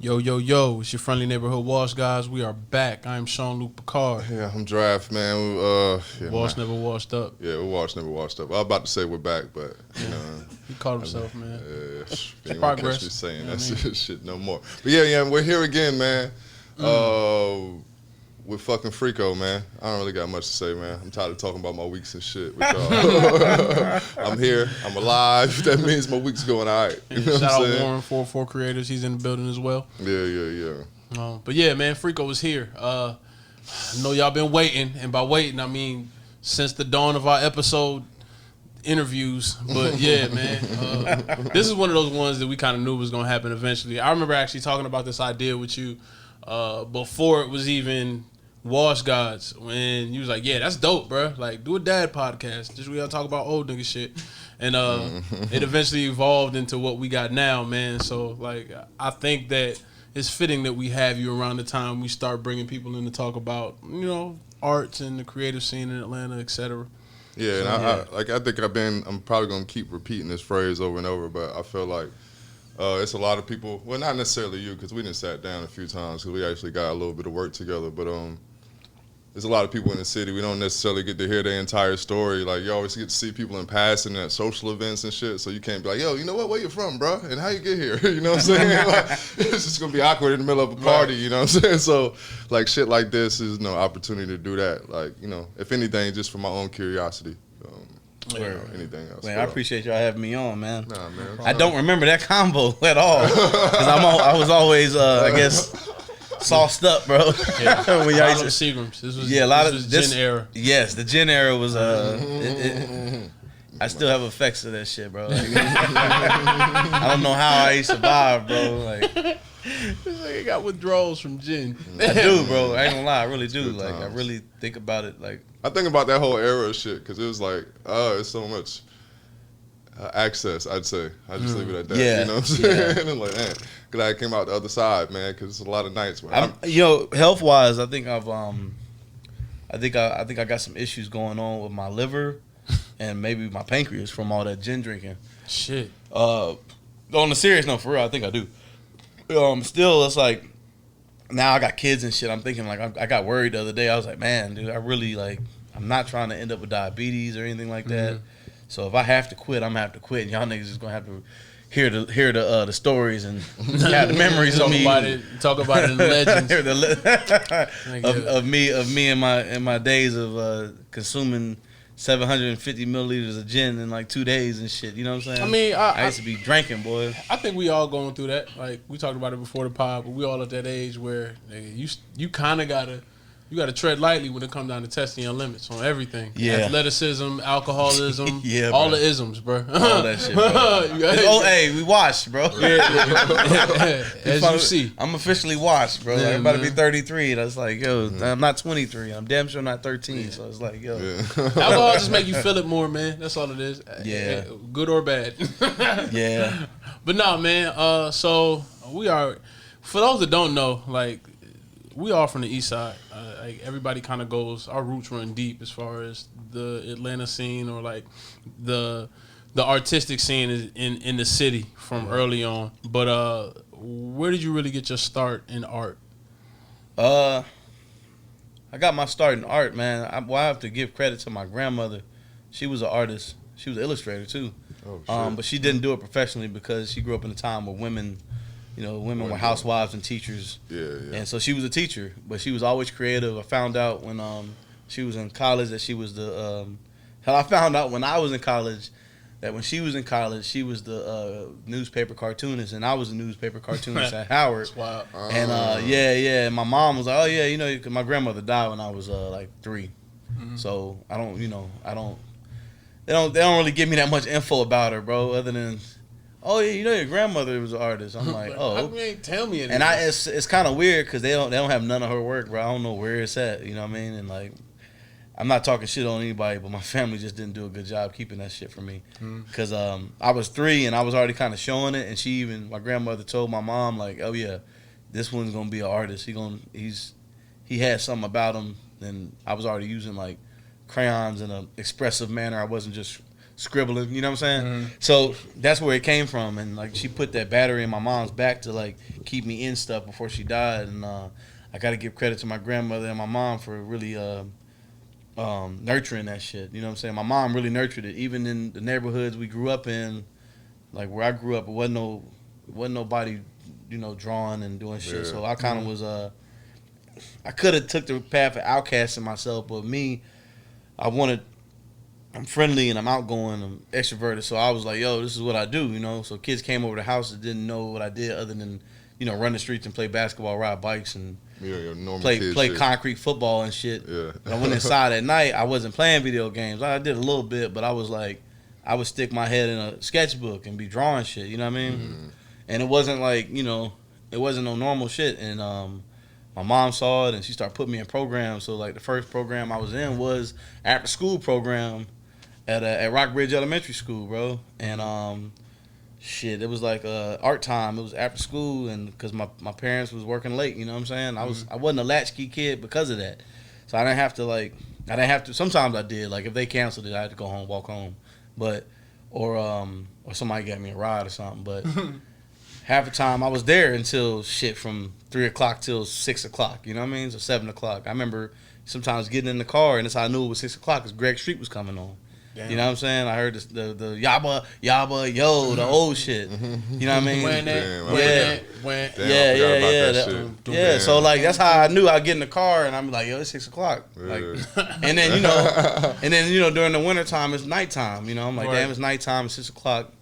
Yo, yo, yo, it's your friendly neighborhood Wash guys. We are back. I am Sean-Luc Picard. Yeah, I'm Draft, man. Wash never washed up. Yeah, we never washed up. I was about to say we're back, but, you know. He caught himself, man. It's progress. Catch me saying You know that shit no more. But yeah, we're here again, man. With fucking Freako, man. I don't really got much to say, man. I'm tired of talking about my weeks and shit with y'all. I'm here. I'm alive. That means my week's going all right. You know Shout what I'm out saying? Warren, 404 Creators. He's in the building as well. Yeah. But yeah, man, Freako is here. I know y'all been waiting, and by waiting, I mean since the dawn of our episode interviews. But yeah, man, this is one of those ones that we kind of knew was going to happen eventually. I remember actually talking about this idea with you before it was even Wash Gods, when you was like, yeah, that's dope, bro. Like, do a dad podcast. Just we gotta talk about old nigga shit. And it eventually evolved into what we got now, man. So, like, I think that it's fitting that we have you around the time we start bringing people in to talk about, you know, arts and the creative scene in Atlanta, etc. Yeah, and I think I'm probably going to keep repeating this phrase over and over, but I feel like it's a lot of people, well, not necessarily you, because we done sat down a few times, because we actually got a little bit of work together, but there's a lot of people in the city. We don't necessarily get to hear their entire story. Like, you always get to see people in passing at social events and shit, so you can't be like, yo, you know what, where you from, bro? And how you get here? You know what I'm saying? Like, it's just going to be awkward in the middle of a party, you know what I'm saying? So, like, shit like this is no opportunity to do that. Like, you know, if anything, just for my own curiosity. Anything else. Man, I appreciate y'all having me on, man. Nah, man. I don't remember that combo at all. Because I was always, I guess, sauced up, bro. Yeah. When y'all y'all used to Seagrams. This was, yeah, a lot this of was Gen era. Yes, the Gen era was. I still have effects of that shit, bro. Like, I don't know how I survived, bro. Like, It's like I got withdrawals from Gen. I do, bro. I ain't gonna lie, I really do. Like, I really think about it. Like, I think about that whole era of shit because it was like, it's so much access, I'd say. I just leave it at that. Yeah. You know what I'm saying? And I'm like, man, glad I came out the other side, man, because it's a lot of nights, man. health wise, I think I got some issues going on with my liver and maybe my pancreas from all that gin drinking. Shit. On the serious note, for real, I think I do. Still, it's like, now I got kids and shit. I'm thinking, like, I got worried the other day. I was like, man, dude, I really, like, I'm not trying to end up with diabetes or anything like that. So if I have to quit, I'm gonna have to quit. And y'all niggas is gonna have to hear the stories and have the memories of me. Talk about it in legends. Hear of me in my days of consuming 750 milliliters of gin in like 2 days and shit. You know what I'm saying? I mean, I used to be drinking, boy. I think we all going through that. Like, we talked about it before the pod, but we all at that age where you kind of gotta tread lightly when it comes down to testing your limits on everything. Yeah. Athleticism, alcoholism, Yeah, all bro. the isms, bro. All that shit, bro. Hey, we washed, bro. As you see. I'm officially washed, bro. Yeah, I'm about to be man. 33. That's like, yo, I'm not 23. I'm damn sure not 13. So it's like, yo. Alcohol just make you feel it more, man. That's all it is. Yeah. Good or bad. Yeah. But no, man. So we are, for those that don't know, like, we are from the east side. Like, everybody kind of goes, our roots run deep as far as the Atlanta scene or like the artistic scene is in the city from early on. But where did you really get your start in art? I got my start in art, man. I have to give credit to my grandmother. She was an artist. She was an illustrator too. Oh, shit. But she didn't do it professionally because she grew up in a time where women were housewives and teachers. Yeah. And so she was a teacher, but she was always creative. I found out when she was in college that she was the I found out when I was in college that when she was in college, she was the newspaper cartoonist, and I was a newspaper cartoonist at Howard. That's wild. And and my mom was like, oh yeah, 'cause my grandmother died when I was like 3. So I don't. They don't really give me that much info about her, bro, other than, oh yeah, your grandmother was an artist. I'm like, oh. How come you ain't tell me anything? And it's kind of weird because they don't have none of her work, bro. I don't know where it's at. You know what I mean? And like, I'm not talking shit on anybody, but my family just didn't do a good job keeping that shit from me. Because I was 3 and I was already kind of showing it, and my grandmother told my mom, like, oh yeah, this one's gonna be an artist. He had something about him, and I was already using like crayons in an expressive manner. I wasn't just scribbling. You know what I'm saying? So that's where it came from, and like she put that battery in my mom's back to like keep me in stuff before she died, and I got to give credit to my grandmother and my mom for really nurturing that shit. You know what I'm saying? My mom really nurtured it, even in the neighborhoods we grew up in, like where I grew up. It wasn't nobody, you know, drawing and doing shit. So I kind of was I could have took the path of outcasting myself, but me, I'm friendly and I'm outgoing, I'm extroverted, so I was like, yo, this is what I do, you know. So kids came over the house that didn't know what I did other than, you know, run the streets and play basketball, ride bikes, and play concrete football and shit. Yeah. When I went inside at night, I wasn't playing video games. I did a little bit, but I was like, I would stick my head in a sketchbook and be drawing shit, you know what I mean? And it wasn't like, you know, it wasn't no normal shit. And my mom saw it and she started putting me in programs. So like the first program I was in was after school program at Rockbridge Elementary School, bro. And shit, it was like art time. It was after school, and because my parents was working late, you know what I'm saying? I wasn't a latchkey kid because of that. So I didn't have to sometimes I did, like if they canceled it, I had to go home, walk home. But or somebody got me a ride or something. But half the time I was there until shit from 3 o'clock till 6 o'clock, you know what I mean? So 7 o'clock. I remember sometimes getting in the car, and that's how I knew it was 6 o'clock, because Greg Street was coming on. Damn. You know what I'm saying? I heard the yabba, yabba, yo, the old shit. You know what I mean? Yeah. So like that's how I knew. I'd get in the car and I'm like, yo, it's 6 o'clock. Like, and then you know, during the wintertime it's nighttime. You know, I'm like, damn, it's nighttime. It's 6 o'clock.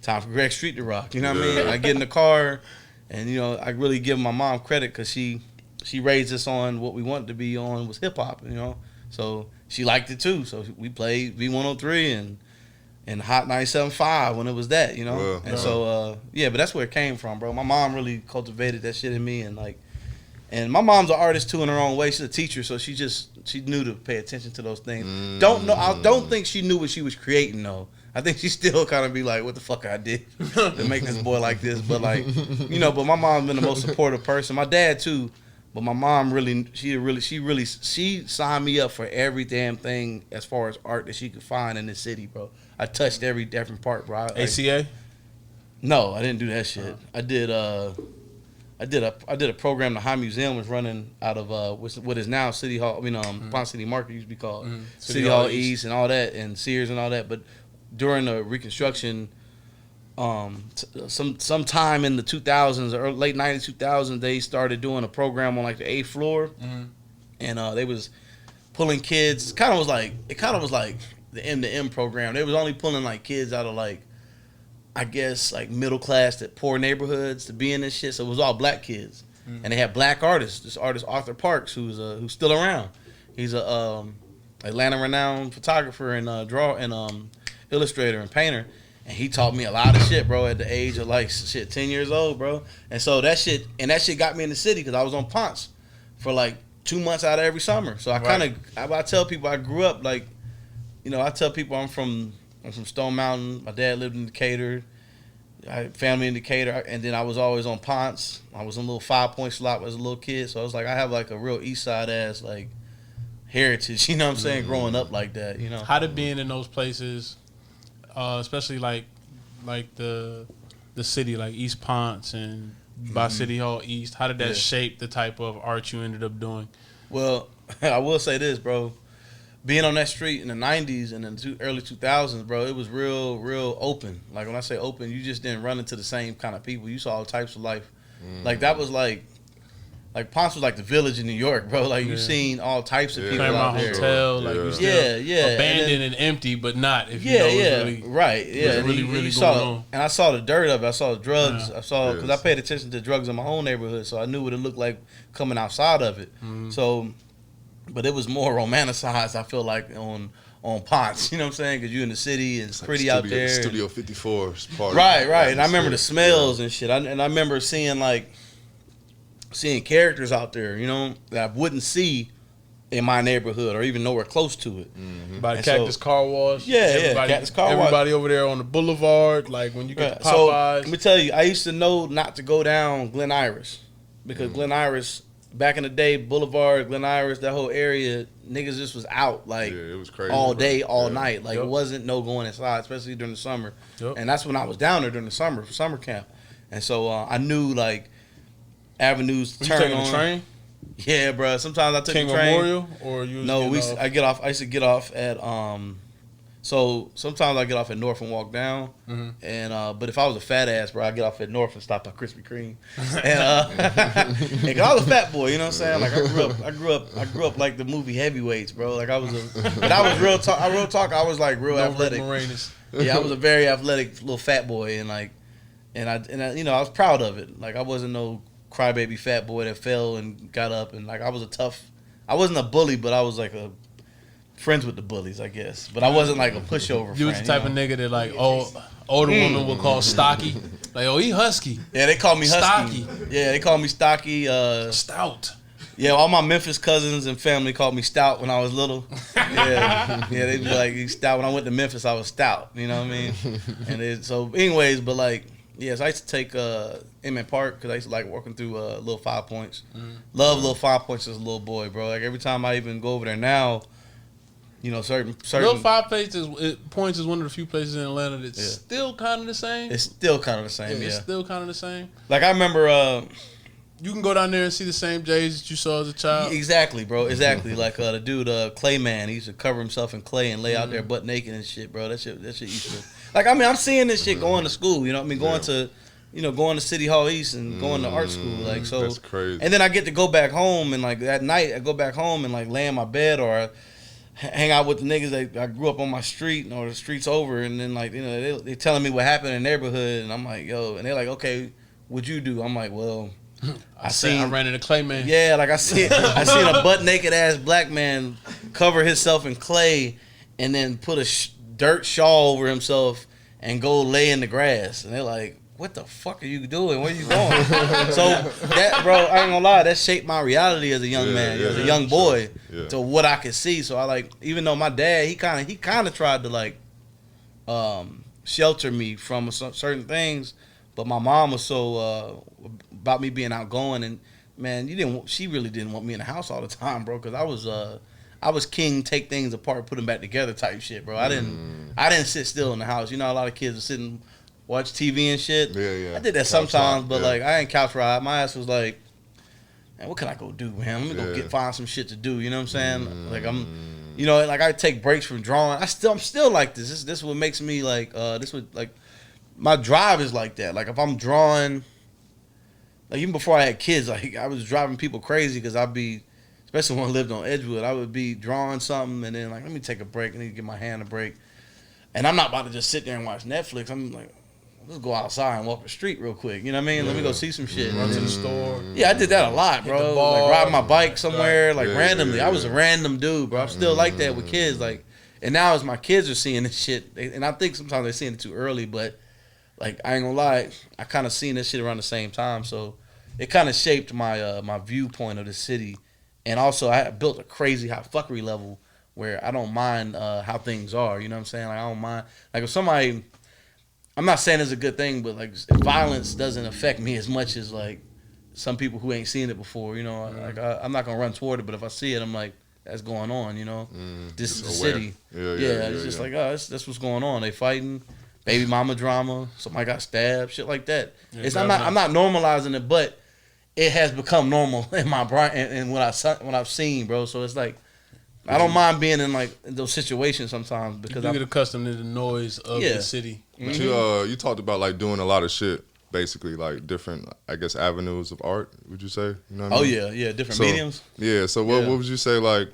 Time for Greg Street to rock. You know what I mean? I get in the car, and you know, I really give my mom credit because she raised us on what we wanted to be on was hip hop. You know, so. She liked it too, so we played V103 and Hot 97.5 when it was that, you know. So but that's where it came from, bro. My mom really cultivated that shit in me, and my mom's an artist too in her own way. She's a teacher, so she knew to pay attention to those things. I don't think she knew what she was creating though. I think she still kind of be like, what the fuck I did to make this boy like this, but like, you know. But my mom's been the most supportive person. My dad too. But my mom she signed me up for every damn thing as far as art that she could find in the city, bro. I touched every different part, bro. ACA? No, I didn't do that shit. I did a program the High Museum was running out of what is now City Hall. I mean, Ponce City Market used to be called City Hall East and all that, and Sears and all that. But during the Reconstruction. Sometime in the 2000s or late 90s, 2000s, they started doing a program on like the 8th floor, and they was pulling kids. It kind of was like the M2M program. They was only pulling like kids out of like, I guess like middle class to poor neighborhoods to be in this shit. So it was all black kids, and they had black artists. This artist Arthur Parks, who's still around. He's a Atlanta renowned photographer and illustrator and painter. And he taught me a lot of shit, bro, at the age of like 10 years old, bro. And so that shit got me in the city because I was on Ponce for like 2 months out of every summer. So I tell people I grew up like, you know, I tell people I'm from Stone Mountain. My dad lived in Decatur. I had family in Decatur, and then I was always on Ponce. I was in a little 5-point slot as a little kid, so I was like, I have like a real Eastside ass like heritage. You know what I'm saying? Growing up like that, you know. How did being in those places? Especially like the city, like East Ponce and by City Hall East. How did that shape the type of art you ended up doing? Well, I will say this, bro. Being on that street in the 90s and in the early 2000s, bro, it was real open. Like when I say open, you just didn't run into the same kind of people. You saw all types of life. Like that was like Ponce was like the village in New York, bro. Like you seen all types of people Claremont out there. Hotel, like you still abandoned and empty, but not. If you know it's really, right, yeah, really going on. And I saw the dirt of it. I saw the drugs. I saw because I paid attention to drugs in my own neighborhood, so I knew what it looked like coming outside of it. So, but it was more romanticized. I feel like on Ponce, you know what I'm saying? Because you're in the city and it's like pretty out there. Studio 54 part. Right. And I remember the smells and shit. And I remember seeing characters out there, you know, that I wouldn't see in my neighborhood or even nowhere close to it. By the Cactus Car Wash. Cactus Car Wash. Everybody over there on the boulevard, like when you get to Popeyes. So, let me tell you, I used to know not to go down Glen Iris because Glen Iris back in the day, Boulevard, Glen Iris, that whole area, niggas just was out like it was crazy, all bro. day, all night. Like it wasn't no going inside, especially during the summer. And that's when I was down there during the summer camp. And so I knew like avenues to turn on. The train? Yeah, bro. Sometimes I took King the train. Memorial, or you? No, I get off. I used to get off at So sometimes I get off at North and walk down, and but if I was a fat ass, bro, I get off at North and stop at Krispy Kreme, and I was a fat boy, you know what I'm saying? Like I grew up like the movie Heavyweights, bro. Like I was real talk. I was like real athletic. Yeah, I was a very athletic little fat boy, and I you know I was proud of it. Like I wasn't no crybaby fat boy that fell and got up, and like I wasn't a bully, but I was like friends with the bullies, I guess. But I wasn't like a pushover. You was the type of nigga that like older women would call stocky. Like, oh, he husky. Yeah, they call me husky. Stocky. Yeah, they call me stocky. Stout. Yeah, all my Memphis cousins and family called me stout when I was little. Yeah, they'd be like, he's stout. When I went to Memphis, I was stout. You know what I mean? And so, anyways, but like, yes, I used to take Emmett Park because I used to like walking through Little 5 Points. Love Little 5 Points as a little boy, bro. Like every time I even go over there now, you know, certain Little 5 Points is one of the few places in Atlanta that's still kind of the same. It's still kind of the same. Yeah, it's still kind of the same. Like I remember. You can go down there and see the same J's that you saw as a child. Exactly, bro. Exactly. Like the dude, Clayman, he used to cover himself in clay and lay out there butt naked and shit, bro. That shit used to. Like, I mean, I'm seeing this shit going to school. You know what I mean? Going to City Hall East and going to art school. Like, so. That's crazy. And then I get to go back home and like that night I go back home and like lay in my bed or I hang out with the niggas that I grew up on my street or the streets over, and then like, you know, they telling me what happened in the neighborhood, and I'm like, yo, and they're like, okay, what'd you do? I'm like, well. I ran into Clayman. Yeah, like I seen a butt naked ass black man cover himself in clay and then put a dirt shawl over himself and go lay in the grass. And they're like, "What the fuck are you doing? Where you going?" So that, bro, I ain't gonna lie, that shaped my reality as a young man, as a young boy, to what I could see. So I like, even though my dad, he kind of tried to like shelter me from certain things. But my mom was so about me being outgoing, and man, she really didn't want me in the house all the time, bro. Because I was king, take things apart, put them back together type shit, bro. I didn't sit still in the house. You know, a lot of kids are sitting, watch TV and shit. Yeah. I did that sometimes, but like I ain't couch ride. My ass was like, man, what can I go do, man? Let me go find some shit to do. You know what I'm saying? Like you know, like I take breaks from drawing. I'm still like this. This is what makes me like my drive is like that. Like if I'm drawing, like even before I had kids, like I was driving people crazy because I'd be, especially when I lived on Edgewood, I would be drawing something and then like, let me take a break. I need to give my hand a break. And I'm not about to just sit there and watch Netflix. I'm like, let's go outside and walk the street real quick. You know what I mean? Let me go see some shit. Run to the store. Yeah, I did that a lot, bro. Like riding my bike somewhere, like randomly. I was a random dude, bro. I'm still like that with kids. Like, and now as my kids are seeing this shit, and I think sometimes they're seeing it too early, but like I ain't gonna lie, I kind of seen this shit around the same time, so it kind of shaped my my viewpoint of the city, and also I built a crazy high fuckery level where I don't mind how things are. You know what I'm saying? Like I don't mind. Like if somebody, I'm not saying it's a good thing, but like if violence doesn't affect me as much as like some people who ain't seen it before. You know, like I'm not gonna run toward it, but if I see it, I'm like, that's going on. You know, this is the city. Yeah, it's just like, oh, that's what's going on. They fighting. Baby mama drama, somebody got stabbed, shit like that. I'm not normalizing it, but it has become normal in my brain and what I've seen, bro. So it's like I don't mind being in like those situations sometimes because you get accustomed to the noise of the city. But you talked about like doing a lot of shit, basically like different, I guess, avenues of art. Would you say? You know what I mean? Yeah, different mediums. Yeah. So what would you say like?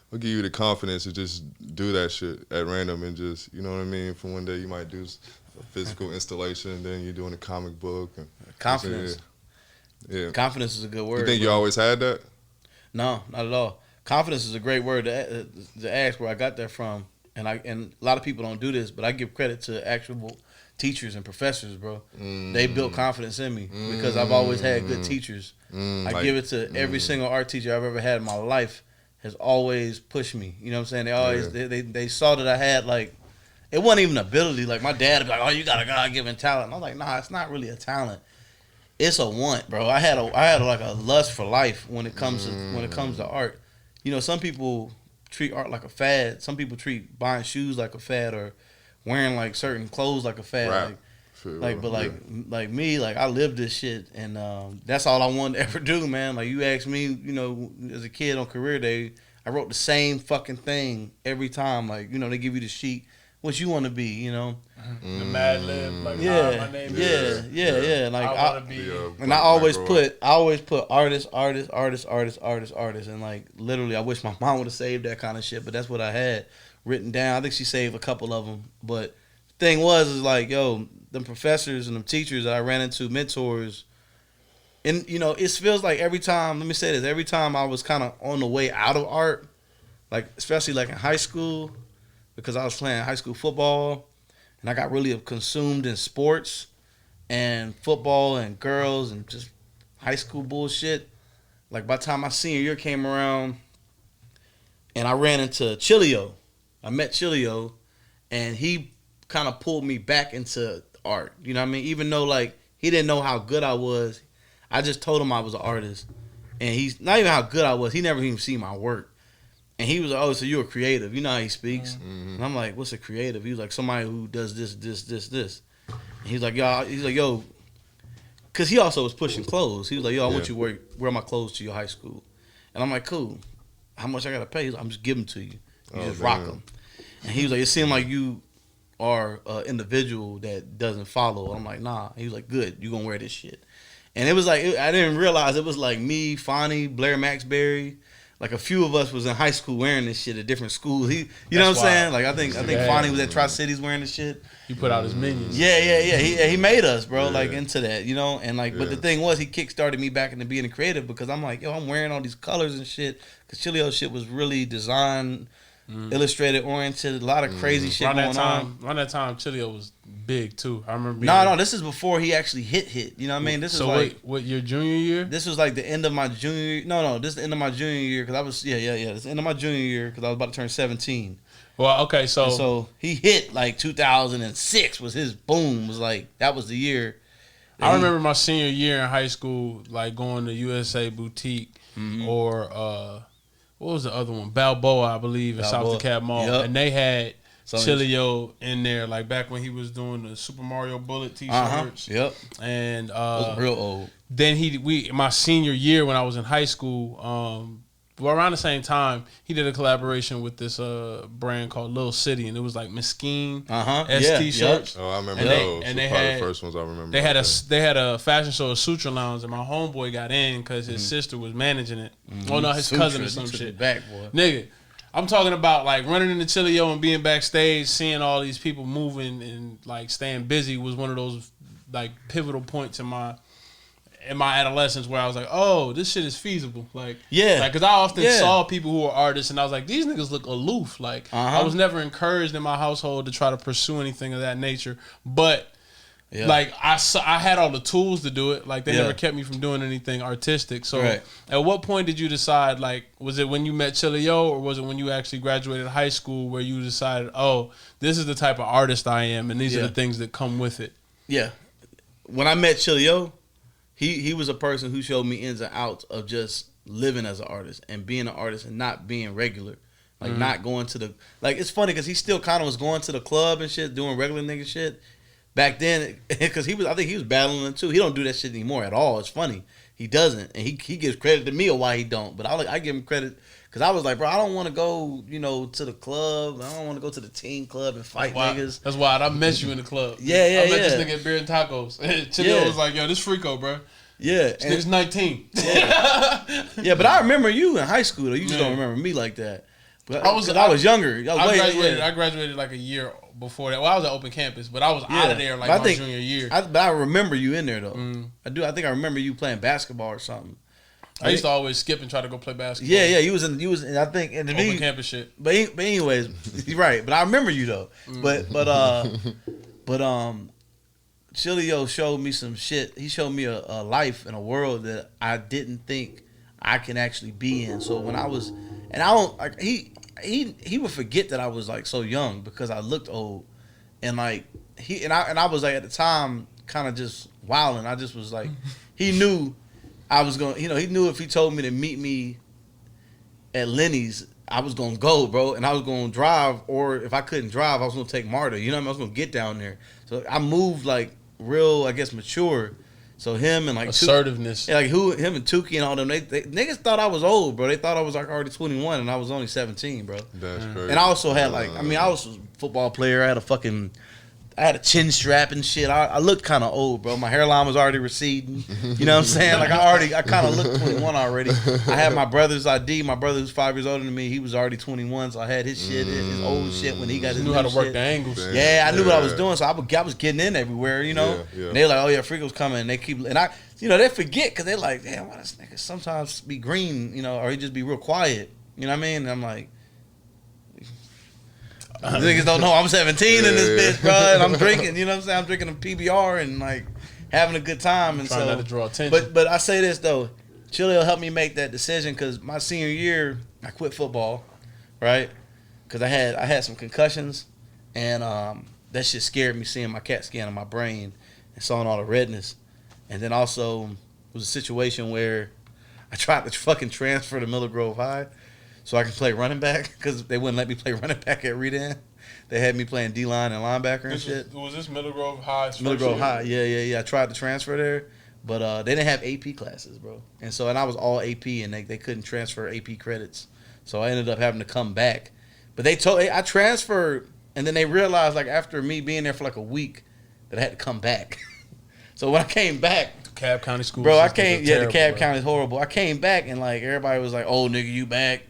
What give you the confidence to just do that shit at random and just, you know what I mean? For one day you might do a physical installation, then you're doing a comic book. And confidence. Yeah. Confidence is a good word. You think you always had that? No, not at all. Confidence is a great word to ask where I got that from. And a lot of people don't do this, but I give credit to actual teachers and professors, bro. They built confidence in me because I've always had good teachers. I give it to every single art teacher I've ever had in my life. Has always pushed me. You know what I'm saying? They always they saw that I had like, it wasn't even ability. Like my dad would be like, oh, you got a God-given talent. And I'm like, nah, it's not really a talent. it's a want, bro. I had like a lust for life when it comes to art. You know, some people treat art like a fad. Some people treat buying shoes like a fad or wearing like certain clothes like a fad. Like me, like I live this shit, and that's all I wanted to ever do, man. Like you asked me, you know, as a kid on career day, I wrote the same fucking thing every time. Like, you know, they give you the sheet, what you want to be, you know. The Mad Lib, like my name yeah. Like I want to be, and I always put artist, and like literally, I wish my mom would have saved that kind of shit, but that's what I had written down. I think she saved a couple of them, but the thing is like, yo, them professors and them teachers that I ran into, mentors, and you know, it feels like every time. Let me say this: every time I was kind of on the way out of art, like especially like in high school, because I was playing high school football, and I got really consumed in sports and football and girls and just high school bullshit. Like by the time my senior year came around, and I ran into Chilio, I met Chilio, and he kind of pulled me back into art. You know what I mean? Even though like he didn't know how good I was, I just told him I was an artist, and he's not even how good I was. He never even seen my work, and he was like, "Oh, so you're a creative? You know how he speaks?" Mm-hmm. And I'm like, "What's a creative?" He was like, "Somebody who does this. And he's like, "Yo," because he also was pushing clothes. He was like, "Yo, I want you to wear my clothes to your high school," and I'm like, "Cool. How much I gotta pay?" He's like, "I'm just giving them to you. You just rock them." And he was like, "It seemed like you are an individual that doesn't follow." And I'm like, "Nah." He was like, "Good. You gonna wear this shit." And it was like, I didn't realize it was like me, Fonnie, Blair Maxberry, like a few of us was in high school wearing this shit at different schools. You know what I'm saying? Like I think Fonnie was at Tri-Cities wearing this shit. He put out his minions. Yeah. He made us, bro, like into that, you know. And like, but the thing was, he kickstarted me back into being a creative because I'm like, yo, I'm wearing all these colors and shit. Because Chilio's shit was really design, illustrated oriented, a lot of crazy shit going on. Around that time, Chilio was big too. I remember. No, this is before he actually hit. You know what I mean? This is like what your junior year? This was like the end of my junior year. No, this is the end of my junior year because I was It's the end of my junior year because I was about to turn 17. Well, okay, so he hit like 2006 was his boom. Was like that was the year. I remember my senior year in high school, like going to USA Boutique or what was the other one? Balboa, I believe, in South DeKalb Mall, and they had Chilio in there, like back when he was doing the Super Mario Bullet T-shirts. Yep. And those real old. Then my senior year when I was in high school, around the same time, he did a collaboration with this brand called Little City, and it was like Mesquite T-shirts. Oh, I remember those. And they had the first ones I remember. They had a fashion show at Sutra Lounge, and my homeboy got in because his sister was managing it. Oh no, his cousin or some shit. Back, boy. Nigga, I'm talking about like running into Chilio and being backstage, seeing all these people moving and like staying busy was one of those like pivotal points in my adolescence where I was like, oh, this shit is feasible. Like, because I often saw people who were artists and I was like, these niggas look aloof. Like, I was never encouraged in my household to try to pursue anything of that nature. But, like, I had all the tools to do it. Like, they never kept me from doing anything artistic. So, at what point did you decide, like, was it when you met Chilio or was it when you actually graduated high school where you decided, oh, this is the type of artist I am and these are the things that come with it? Yeah. When I met Chilio, He was a person who showed me ins and outs of just living as an artist and being an artist and not being regular. Like, not going to the... Like, it's funny because he still kind of was going to the club and shit, doing regular nigga shit. Back then, because I think he was battling it too. He don't do that shit anymore at all. It's funny. He doesn't. And he gives credit to me on why he don't. But I give him credit because I was like, bro, I don't want to go, to the club. I don't want to go to the teen club and fight niggas. That's why I met you in the club. I met this nigga at Beer and Tacos. Chilio was like, yo, this Freako, bro. Yeah. This nigga's 19. Yeah, but I remember you in high school, though. You just don't remember me like that. But I was younger. I graduated like a year before that. Well, I was at open campus, but I was out of there like my junior year. But I remember you in there, though. I do. I think I remember you playing basketball or something. I used to always skip and try to go play basketball. Yeah, you was in I think in the open campus shit. But anyways, you're right. But I remember you though. But Chilio showed me some shit. He showed me a life and a world that I didn't think I can actually be in. So when I was, and I don't like he would forget that I was like so young because I looked old, and like I was like at the time kind of just wilding. I just was like, he knew I was going. He knew if he told me to meet me at Lenny's, I was gonna go, bro, and I was gonna drive, or if I couldn't drive, I was gonna take Marta. You know what I mean? I was gonna get down there. So I moved like real, I guess, mature. So him and like assertiveness, him and Tukey and all them, they niggas thought I was old, bro. They thought I was like already 21, and I was only 17, bro. That's crazy. And I also had like, I mean, I was a football player. I had a chin strap and shit. I looked kind of old, bro. My hairline was already receding. You know what I'm saying? Like I kind of looked 21 already. I had my brother's ID. My brother who's 5 years older than me, he was already 21, so I had his shit, his old shit when he got his knew how to work the angles. Damn. Yeah, I knew what I was doing, so I was getting in everywhere, you know. Yeah. And they like, oh yeah, Freako's coming. And they keep, and I, they forget because they're like, damn, why this nigga sometimes be green, or he just be real quiet. You know what I mean? And I'm like. Niggas don't know I'm 17 in this bitch, bro, and I'm drinking. You know what I'm saying? I'm drinking a PBR and like having a good time. And trying not to draw attention. But I say this though, Chilio helped me make that decision because my senior year I quit football, right? Because I had some concussions, and that shit scared me seeing my CAT scan on my brain and saw all the redness. And then also it was a situation where I tried to fucking transfer to Miller Grove High. So I can play running back because they wouldn't let me play running back at Redan. They had me playing D-line and linebacker and shit. Was this Middle Grove High? Middle Grove High, yeah. I tried to transfer there, but they didn't have AP classes, bro. And I was all AP, and they couldn't transfer AP credits. So I ended up having to come back. But I transferred, and then they realized like after me being there for like a week that I had to come back. So when I came back, Cobb County School, bro, the Cobb County is horrible. I came back and like everybody was like, "Oh, nigga, you back?"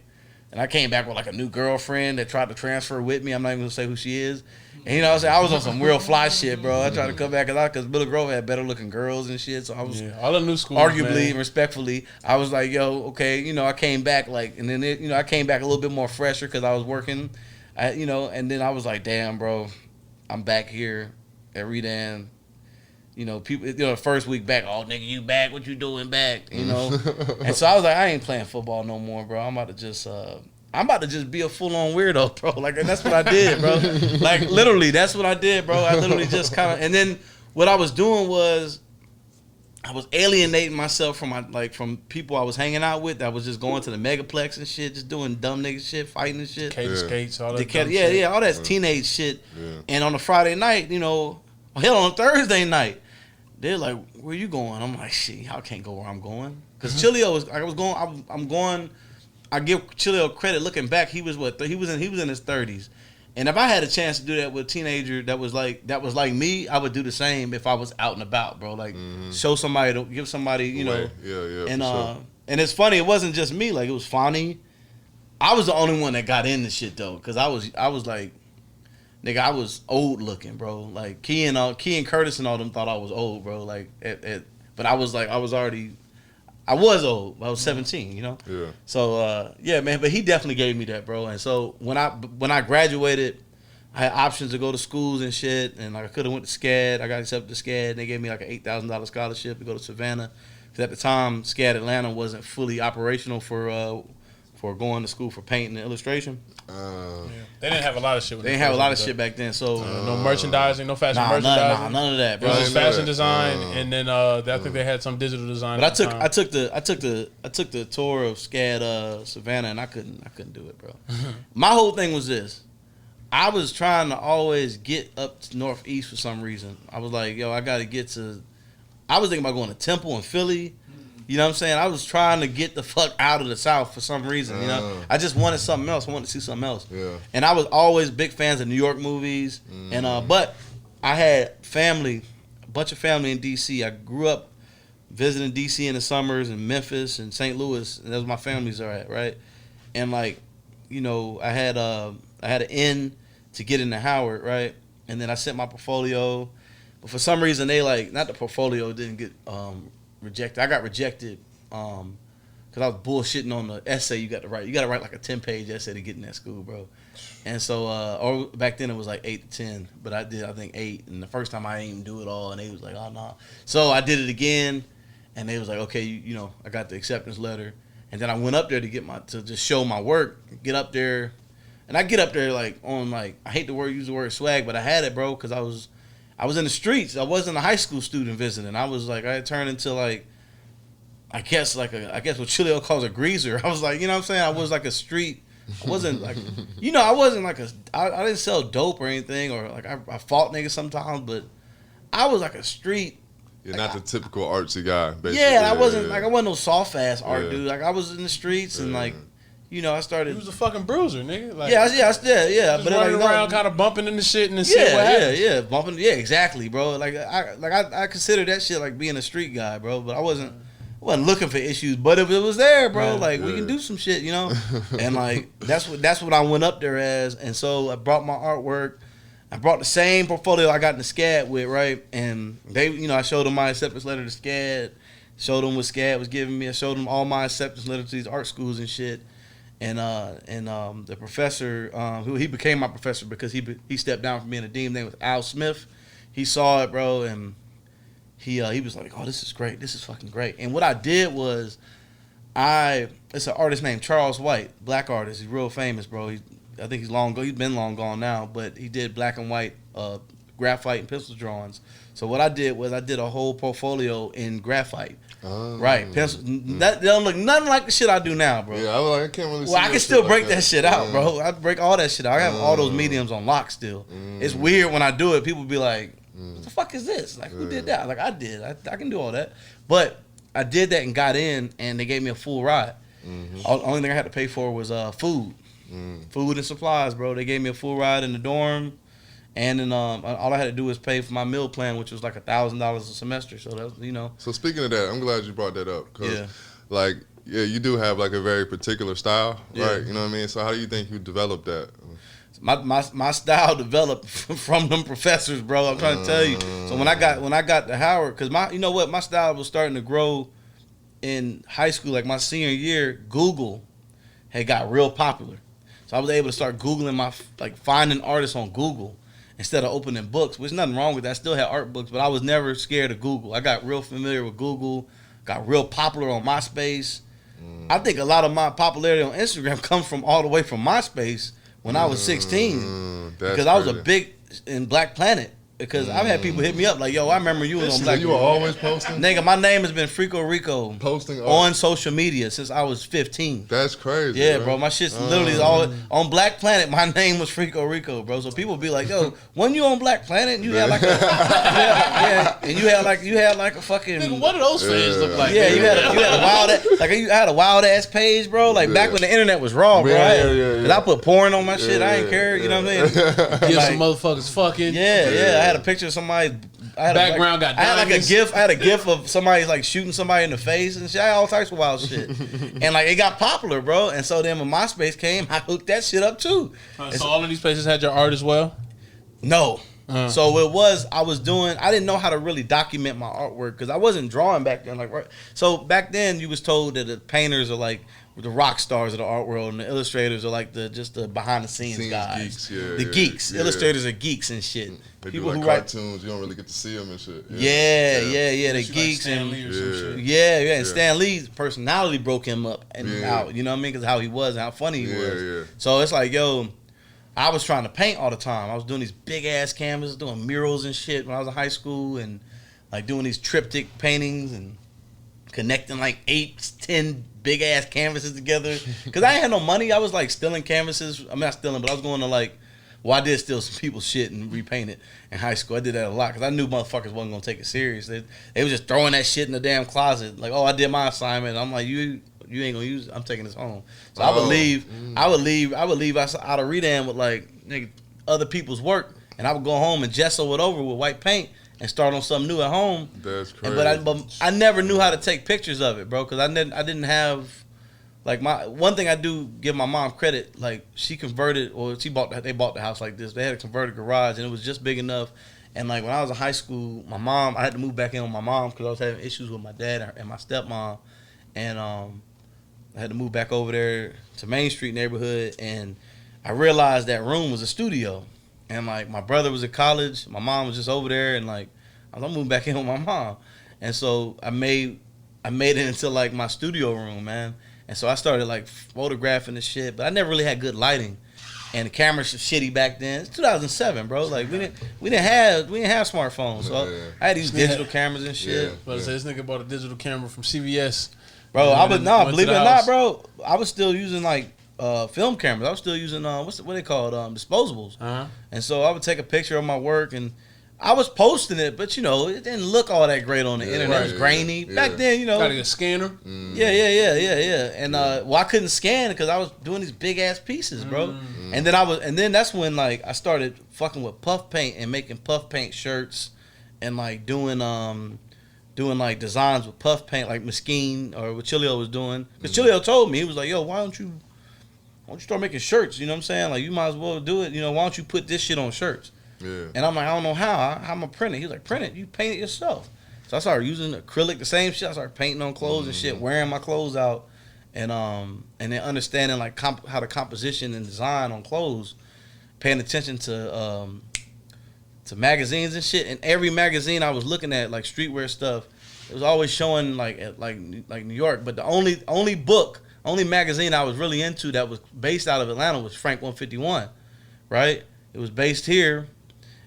And I came back with like a new girlfriend that tried to transfer with me. I'm not even gonna say who she is. And I was on some real fly shit, bro. I tried to come back because Middle Grove had better looking girls and shit. So I was all the new schools, arguably and respectfully, I was like, yo, okay, I came back like, and then I came back a little bit more fresher because I was working, and then I was like, damn, bro, I'm back here at Redan. People, the first week back, oh, nigga, you back? What you doing back? And so I was like, I ain't playing football no more, bro. I'm about to just be a full-on weirdo, bro. Like, and that's what I did, bro. Like, literally, that's what I did, bro. I literally just kind of, and then what I was doing was I was alienating myself from people I was hanging out with that was just going to the megaplex and shit, just doing dumb nigga shit, fighting and shit. Skates, all that shit. All that teenage shit. Yeah. And on a Friday night, hell, on a Thursday night, they're like, "Where you going?" I'm like, "Shit, I can't go where I'm going." Because Chilio I'm going. I give Chilio credit. Looking back, he was he was in his 30s, and if I had a chance to do that with a teenager that was like me, I would do the same if I was out and about, bro. Like show somebody, give somebody, Yeah. And and it's funny, it wasn't just me. Like it was funny. I was the only one that got into shit though, because I was like. Nigga, I was old looking, bro. Like Key and Curtis and all them thought I was old, bro. Like, but I was old. I was 17, Yeah. So yeah, man. But he definitely gave me that, bro. And so when I graduated, I had options to go to schools and shit, and I could have went to SCAD. I got accepted to SCAD, and they gave me like an $8,000 scholarship to go to Savannah. Because at the time, SCAD Atlanta wasn't fully operational for going to school for painting and illustration. They didn't have a lot of shit. They didn't have a lot of shit back then. So no merchandising, no fashion merchandising. None of that, bro. It was fashion design, and then I think they had some digital design. But I took the tour of SCAD Savannah, and I couldn't do it, bro. My whole thing was this: I was trying to always get up to Northeast for some reason. I was like, yo, I got to get to. I was thinking about going to Temple and Philly. You know what I'm saying? I was trying to get the fuck out of the South for some reason, I just wanted something else. I wanted to see something else. Yeah. And I was always big fans of New York movies. And but I had a bunch of family in D.C. I grew up visiting D.C. in the summers and Memphis and St. Louis, and that's where my families are at, right? And like, I had an in to get into Howard, right? And then I sent my portfolio. But for some reason they not the portfolio didn't get rejected. I got rejected because I was bullshitting on the essay you got to write. You got to write like a 10-page essay to get in that school, bro. And so, or back then it was like 8 to 10, but I did, I think 8. And the first time I didn't even do it all, and they was like, oh, no. So I did it again, and they was like, okay, I got the acceptance letter. And then I went up there to just show my work, get up there. And I get up there I hate to use the word swag, but I had it, bro, because I was in the streets. I wasn't a high school student visiting. I was I had turned into I guess what Chilio calls a greaser. I was like, you know what I'm saying? I was like a street. I wasn't like, I wasn't like I didn't sell dope or anything, or like I fought niggas sometimes, but I was like a street. You're not the typical artsy guy, basically. Yeah, I wasn't no soft ass art dude. Like I was in the streets and like, I started. He was a fucking bruiser, nigga. Like, yeah. Just But running like, around, kind of bumping into shit and then shit. Yeah, bumping. Yeah, exactly, bro. I consider that shit like being a street guy, bro. But I wasn't looking for issues. But if it was there, bro, we can do some shit, And like that's what I went up there as. And so I brought my artwork. I brought the same portfolio I got in the SCAD with, right? And they, I showed them my acceptance letter to SCAD. Showed them what SCAD was giving me. I showed them all my acceptance letters to these art schools and shit. And the professor, who he became my professor because he stepped down from being a dean. His name was Al Smith. He saw it, bro, and he was like, "Oh, this is great. This is fucking great." And what I did was, it's an artist named Charles White, black artist. He's real famous, bro. I think he's been long gone now, but he did black and white graphite and pencil drawings. So what I did was I did a whole portfolio in graphite. Oh. Right, pencil. That don't look nothing like the shit I do now, bro. Yeah, I can't really. Well, I can still break that shit out, bro. I break all that shit out. I have all those mediums on lock still. It's weird when I do it. People be like, "What the fuck is this? Like, who did that?" Like, I did. I can do all that. But I did that and got in, and they gave me a full ride. Only thing I had to pay for was food, food and supplies, bro. They gave me a full ride in the dorm. And then all I had to do was pay for my meal plan, which was like $1,000 a semester. So that So speaking of that, I'm glad you brought that up. Cause you do have like a very particular style, right? You know what I mean? So how do you think you developed that? My style developed from them professors, bro. I'm trying to tell you. So when I got to Howard, because my style was starting to grow in high school. Like my senior year, Google had got real popular. So I was able to start Googling finding artists on Google. Instead of opening books, which nothing wrong with that. I still had art books, but I was never scared of Google. I got real familiar with Google, got real popular on MySpace. I think a lot of my popularity on Instagram comes from all the way from MySpace when I was 16. Because I was a big in Black Planet. Because I've had people hit me up like, "Yo, I remember you was on Black Planet." You were always posting? Nigga, my name has been Freako Rico. Posting on social media since I was 15. That's crazy. Yeah, bro. My shit's literally all on Black Planet. My name was Freako Rico, bro. So people be like, "Yo, when you on Black Planet and you had like you had like a fucking nigga, what do those fans look like? Yeah, you had a wild ass page, bro. Like back when the internet was raw, bro. Cause I put porn on my shit. I ain't care. You know what I mean? Give some motherfuckers fucking. Yeah. I had a picture of somebody. Background got diamonds. I had a gif of somebody like shooting somebody in the face and shit. I had all types of wild shit. And like it got popular, bro. And so then when MySpace came, I hooked that shit up too. So all of these places had your art as well? No. So I didn't know how to really document my artwork because I wasn't drawing back then. So back then you was told that the painters are like the rock stars of the art world and the illustrators are like the behind the scenes guys. Geeks, geeks. Illustrators are geeks and shit. They people do like who cartoons, you don't really get to see them and shit. The geeks and and Stan Lee's personality broke him up and out. You know what I mean? Because how he was and how funny he was. Yeah. So it's like, yo, I was trying to paint all the time. I was doing these big ass canvases, doing murals and shit when I was in high school, and like doing these triptych paintings and connecting like 8-10 big ass canvases together. Cause I ain't had no money. I was like stealing canvases. I'm not stealing, but I was going to I did steal some people's shit and repaint it in high school. I did that a lot because I knew motherfuckers wasn't gonna take it serious. They was just throwing that shit in the damn closet. Like, oh, I did my assignment. I'm like, you ain't gonna use it. I'm taking this home. So I would leave out of Redan with like other people's work, and I would go home and gesso it over with white paint and start on something new at home. That's crazy. But I never knew how to take pictures of it, bro, because I didn't have. Like one thing I do give my mom credit, like she converted, or they bought the house like this. They had a converted garage and it was just big enough. And like when I was in high school, I had to move back in with my mom because I was having issues with my dad and my stepmom. And I had to move back over there to Main Street neighborhood. And I realized that room was a studio. And like my brother was at college, my mom was just over there, and like I'm moving back in with my mom. And so I made it into like my studio room, man. And so I started like photographing the shit, but I never really had good lighting, and the cameras were shitty back then. It's 2007, bro. Like we didn't have smartphones, so I had these digital cameras and shit. But I say this nigga bought a digital camera from CVS. Bro, I was believe it or not, house. bro. I was still using like film cameras. I was still using what they called disposables. And so I would take a picture of my work and I was posting it, but you know it didn't look all that great on the internet. It was grainy back then. You know, gotta get a scanner. Yeah. And well, I couldn't scan it because I was doing these big ass pieces, bro. And then that's when like I started fucking with puff paint and making puff paint shirts and like doing like designs with puff paint like Mesquine or what Chilio was doing. Because Chilio told me, he was like, yo, why don't you start making shirts? You know what I'm saying? Like you might as well do it. You know, why don't you put this shit on shirts? Yeah. And I'm like, I don't know how I'm gonna print it. He's like, print it. You paint it yourself. So I started using acrylic, the same shit. I started painting on clothes and shit, wearing my clothes out, and then understanding like how the composition and design on clothes, paying attention to magazines and shit. And every magazine I was looking at, like streetwear stuff, it was always showing like New York. But the only magazine I was really into that was based out of Atlanta was Frank 151, right? It was based here.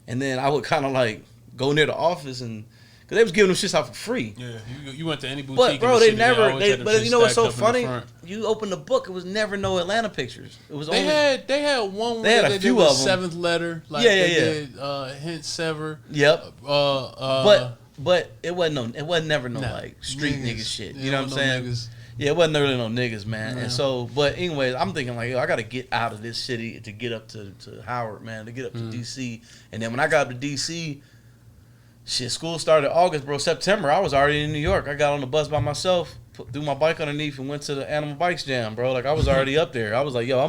And then I would kind of like go near the office and because they was giving them shits out for free. Yeah, you went to any boutique. But bro, in the city, but you know what's so funny? You open the book, it was never no Atlanta pictures. It was they had one. They had a few of them. Seventh Letter. Like they did, Hint Sever. Yep. But it wasn't never no like street nigga shit. You know what I'm saying? Niggas. Yeah, it wasn't really no niggas, man. Yeah. And so, but anyways, I'm thinking like, yo, I got to get out of this city to get up to Howard, man, to get up to D.C. And then when I got up to D.C., shit, school started August, bro. September, I was already in New York. I got on the bus by myself, threw my bike underneath, and went to the Animal Bikes Jam, bro. Like, I was already up there. I was like, yo,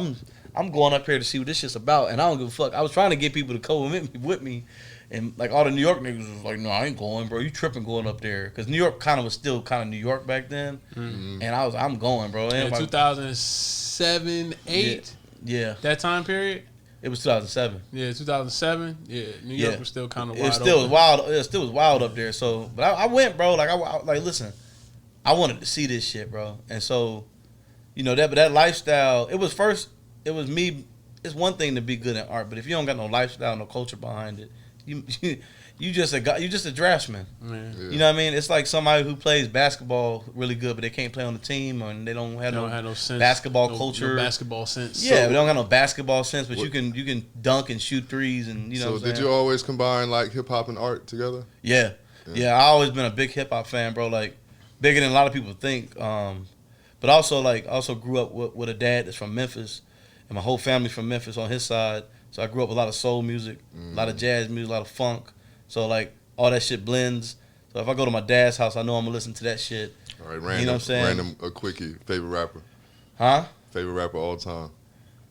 I'm going up here to see what this shit's about, and I don't give a fuck. I was trying to get people to come with me. And like all the New York niggas was like, no, I ain't going, bro. You tripping going up there? Because New York was still kind of New York back then. And I'm going, bro. In 2007, 8? Yeah. That time period? It was 2007. Yeah, 2007. Yeah, New York was still kind of wild. It still was wild. It still was wild up there. So, but I went, bro. Like I listen, I wanted to see this shit, bro. And so, you know that lifestyle. It was me. It's one thing to be good at art, but if you don't got no lifestyle, no culture behind it. You just a draftsman. Yeah. You know what I mean? It's like somebody who plays basketball really good, but they can't play on the team, and they don't have no sense, basketball culture, no basketball sense. Yeah, they don't have no basketball sense, but you can dunk and shoot threes, and you know. So did you always combine like hip hop and art together? Yeah. I always been a big hip hop fan, bro. Like bigger than a lot of people think. But also grew up with a dad that's from Memphis, and my whole family from Memphis on his side. So I grew up with a lot of soul music, a lot of jazz music, a lot of funk. So like all that shit blends. So if I go to my dad's house, I know I'm gonna listen to that shit. All right, random, you know what I'm saying? Random, a quickie. Favorite rapper? Huh? Favorite rapper all time?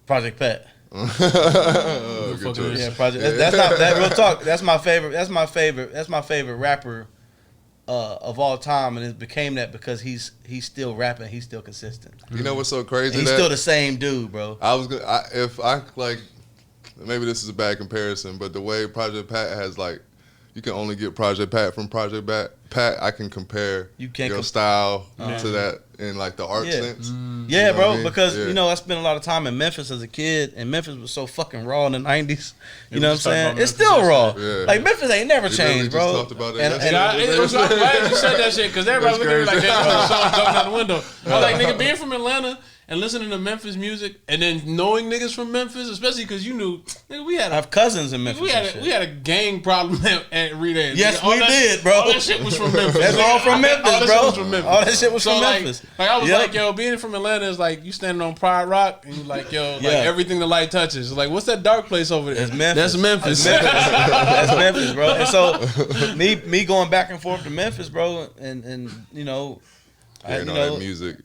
Project Pat. Good choice. Yeah, Project. That's not that real talk. That's my favorite. That's my favorite rapper of all time, and it became that because he's still rapping. He's still consistent. You know what's so crazy? And he's still the same dude, bro. If I like. Maybe this is a bad comparison, but the way Project Pat has like, you can only get Project Pat from Project Pat. I can compare your style to that in like the art sense. Yeah, bro. I mean? Because you know I spent a lot of time in Memphis as a kid, and Memphis was so fucking raw in the '90s. You know what I'm saying? It's still raw. Yeah. Like Memphis ain't never changed, bro. Just talked about that. I'm glad you said that shit because everybody looked at me like that. Jumping out the window. I was like, nigga, being from Atlanta. And listening to Memphis music, and then knowing niggas from Memphis, especially because you knew, nigga, I have cousins in Memphis. We had a gang problem at Rita. Yes, we did, bro. All that shit was from Memphis. That's all from Memphis, bro. All that shit was from Memphis. Like I was like, yo, being from Atlanta is like you standing on Pride Rock, and you like, yo, like everything the light touches. Like, what's that dark place over there? That's Memphis. That's Memphis. That's Memphis, bro. And so me going back and forth to Memphis, bro, and you know, music.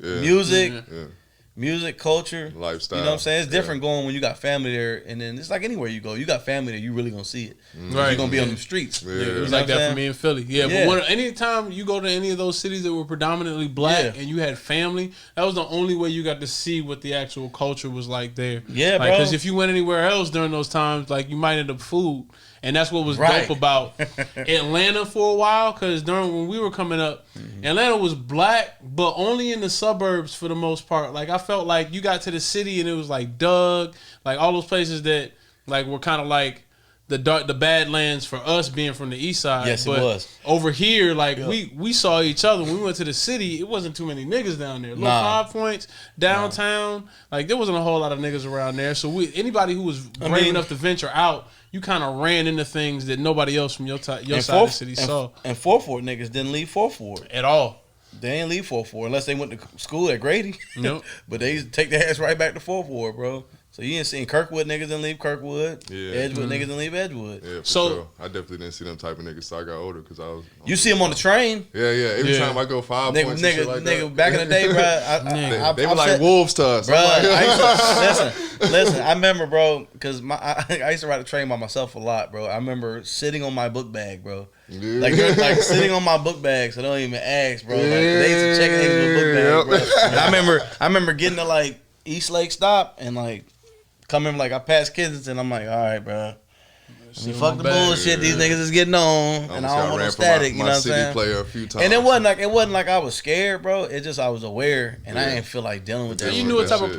Music, culture, lifestyle. You know what I'm saying? It's different going when you got family there, and then it's like anywhere you go. You got family there, you really gonna see it. Right. You're gonna be on the streets. Yeah. It was like that for me in Philly. But anytime you go to any of those cities that were predominantly black and you had family, that was the only way you got to see what the actual culture was like there. Yeah, bro. Because if you went anywhere else during those times, like you might end up food. And that's what was dope about Atlanta for a while, because when we were coming up, Atlanta was black, but only in the suburbs for the most part. Like I felt like you got to the city and it was like Doug, like all those places that like were kind of like the Badlands for us being from the East Side. Yes, but it was. over here, like we saw each other when we went to the city. It wasn't too many niggas down there. Little 5 Points downtown, like there wasn't a whole lot of niggas around there. So anybody who was brave enough to venture out, you kind of ran into things that nobody else from your side of the city saw. And 4-4 niggas didn't leave 4-4 at all. They didn't leave 4-4 unless they went to school at Grady. Nope. But they take their ass right back to 4-4, bro. So you ain't seen Kirkwood niggas didn't leave Kirkwood. Yeah. Edgewood niggas didn't leave Edgewood. Yeah, for So- sure. I definitely didn't see them type of niggas till I got older because I was. You see them on the train. Yeah. Every Yeah. time I go 5 points and shit like that. Back in the day, bro. They were like wolves to us. Bro, I'm like- listen. I remember, bro, because I used to ride the train by myself a lot, bro. I remember sitting on my book bag, bro. Yeah. Like sitting on my book bag, so don't even ask, bro. Like, they used to check niggas with book bags, bro. And I remember getting to like East Lake stop and like coming like I passed Kensington. I'm like, all right, bro. Fuck the bullshit. These niggas is getting on, and I don't want no static. You know what I'm saying? Player a few times. And it wasn't like I was scared, bro. It just I was aware, and I didn't feel like dealing with that. You knew what type of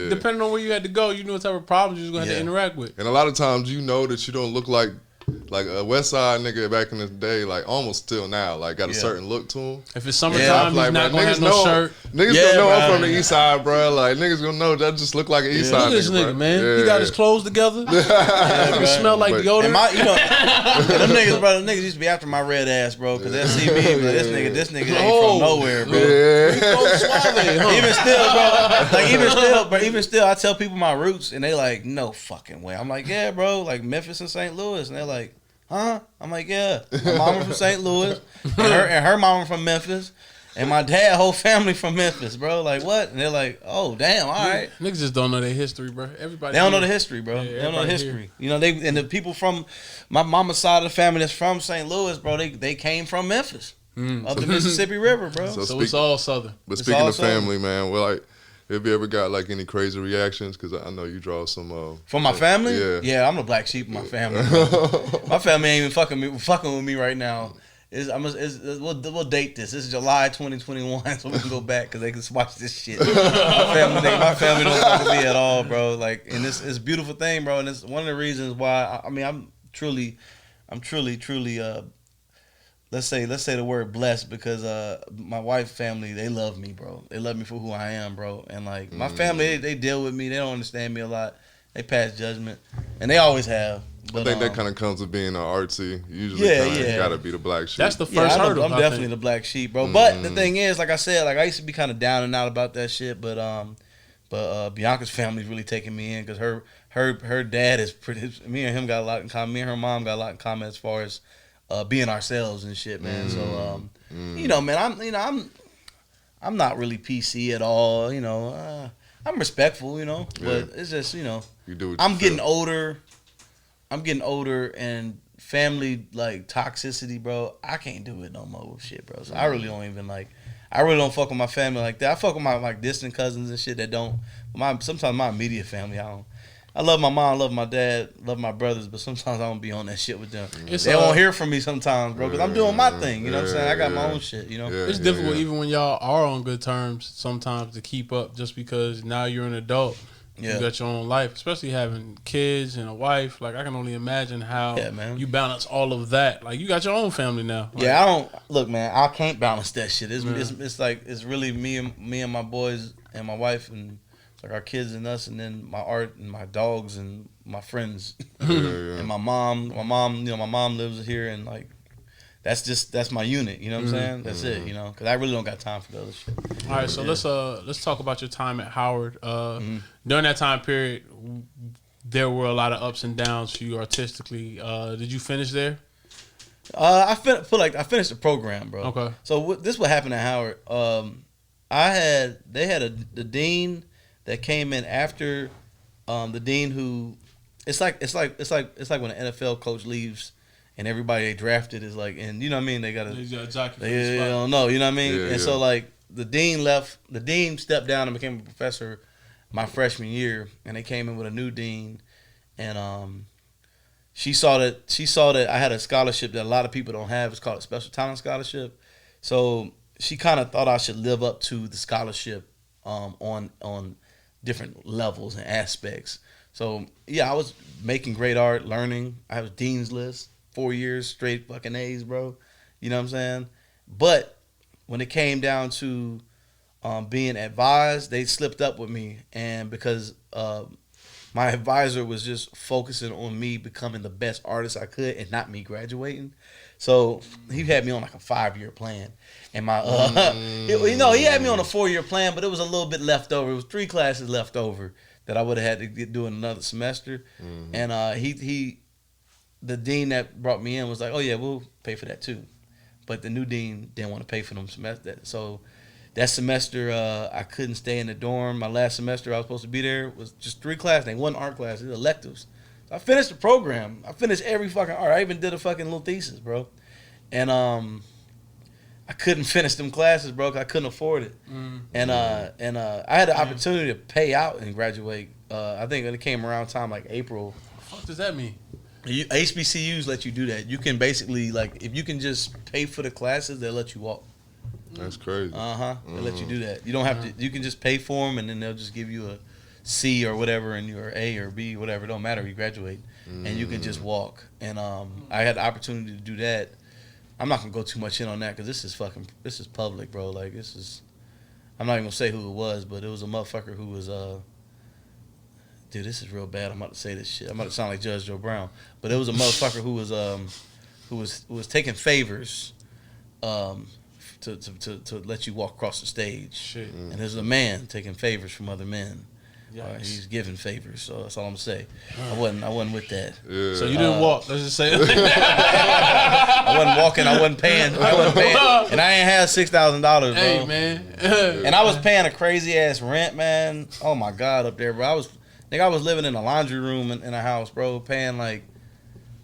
depending on where you had to go, you knew what type of problems you was gonna have to interact with. And a lot of times you know that you don't look like a West Side nigga back in the day, like almost still now, like got a certain look to him. If it's summertime, he's not gonna have no shirt. Niggas gonna know I'm from the East Side, bro. Like niggas gonna know that just look like an East Side Look at this nigga, bro. man. He got his clothes together. He smell like deodorant. And them niggas used to be after my red ass, bro, because they'll see me, but this nigga ain't from nowhere, bro. Even still, I tell people my roots, and they like, no fucking way. I'm like, yeah, bro, like Memphis and St. Louis, and they're like, huh? I'm like, yeah. My mama from St. Louis, and her mama from Memphis, and my dad whole family from Memphis, bro. Like what? And they're like, oh damn, all right. Niggas just don't know their history, bro. Everybody they don't know the history, bro. They don't know the history. Here. You know, the people from my mama's side of the family that's from St. Louis, bro. They came from Memphis, up the Mississippi River, bro. So it's all Southern. But speaking of family, man, well, like, have you ever got like any crazy reactions? Because I know you draw some. From my family? Yeah, I'm the black sheep of my family. My family ain't even fucking with me right now. We'll date this. This is July 2021, so we can go back because they can watch this shit. My family don't fuck with me at all, bro. Like, and it's a beautiful thing, bro. And it's one of the reasons why. I mean, I'm truly. Let's say the word blessed because my wife's family, they love me, bro. They love me for who I am, bro. And like my family, they deal with me. They don't understand me a lot. They pass judgment, and they always have. But, I think that kind of comes with being artsy. Usually, gotta be the black sheep. That's the first hurdle. I'm definitely the black sheep, bro. But the thing is, like I said, like I used to be kind of down and out about that shit. But Bianca's family's really taking me in because her dad is pretty. Me and him got a lot in common. Me and her mom got a lot in common as far as being ourselves and shit, man. So you know, man, I'm not really PC at all. You know, I'm respectful. You know, but it's just you do. I'm getting older. And family like toxicity, bro. I can't do it no more with shit, bro. So I really don't even like. I really don't fuck with my family like that. I fuck with my like distant cousins and shit that don't. Sometimes my immediate family, I don't. I love my mom, love my dad, love my brothers, but sometimes I don't be on that shit with them. They won't hear from me sometimes, bro, because I'm doing my thing. You know what I'm saying? I got my own shit. You know, it's difficult even when y'all are on good terms sometimes to keep up, just because now you're an adult. You got your own life, especially having kids and a wife. Like, I can only imagine how you balance all of that. Like, you got your own family now. Like, I don't look, man. I can't balance that shit. It's like it's really me and my boys and my wife and like our kids and us, and then my art and my dogs and my friends and my mom. My mom lives here, and like that's my unit. You know what I'm saying? That's it. You know, because I really don't got time for the other shit. All right, so let's talk about your time at Howard. During that time period, there were a lot of ups and downs for you artistically. Did you finish there? I finished the program, bro. Okay. So this what happened at Howard. They had the dean that came in after the dean who. It's like when an NFL coach leaves. And everybody they drafted is like, and you know what I mean? They got they don't know, you know what I mean? So like the dean left, the dean stepped down and became a professor my freshman year, and they came in with a new dean, and she saw that I had a scholarship that a lot of people don't have. It's called a special talent scholarship. So she kind of thought I should live up to the scholarship on different levels and aspects. So yeah, I was making great art, learning. I was dean's list, 4 years straight fucking A's, bro. You know what I'm saying? But when it came down to being advised, they slipped up with me, and because my advisor was just focusing on me becoming the best artist I could and not me graduating. So he had me on like a 5-year plan, and my he had me on a 4-year plan, but it was a little bit left over. It was 3 classes left over that I would have had to do in another semester, and the dean that brought me in was like, "Oh yeah, we'll pay for that too," but the new dean didn't want to pay for them semester. So that semester, I couldn't stay in the dorm. My last semester, I was supposed to be there, was just 3 classes. They wasn't art classes, electives. So I finished the program. I finished every fucking art. I even did a fucking little thesis, bro. And I couldn't finish them classes, bro, because I couldn't afford it. And I had the opportunity to pay out and graduate. I think it came around time like April. What the fuck does that mean? HBCUs let you do that. You can basically, like, if you can just pay for the classes, they'll let you walk. That's crazy. They'll let you do that. You don't have to. You can just pay for them, and then they'll just give you a C or whatever, and you're A or B, whatever. It don't matter. You graduate, and you can just walk. And I had the opportunity to do that. I'm not gonna go too much in on that because this is public, bro. Like, this is. I'm not even gonna say who it was, but it was a motherfucker who was Dude, this is real bad. I'm about to say this shit. I'm about to sound like Judge Joe Brown, but it was a motherfucker who was taking favors. To let you walk across the stage. Shit. And there's a man taking favors from other men. Yikes. He's giving favors, so that's all I'm gonna say. I wasn't with that. Yeah. So you didn't walk. Let's just say. I wasn't walking. I wasn't paying. And I ain't had $6,000, bro. Hey man. And I was paying a crazy ass rent, man. Oh my god, up there, bro. I was living in a laundry room in a house, bro, paying like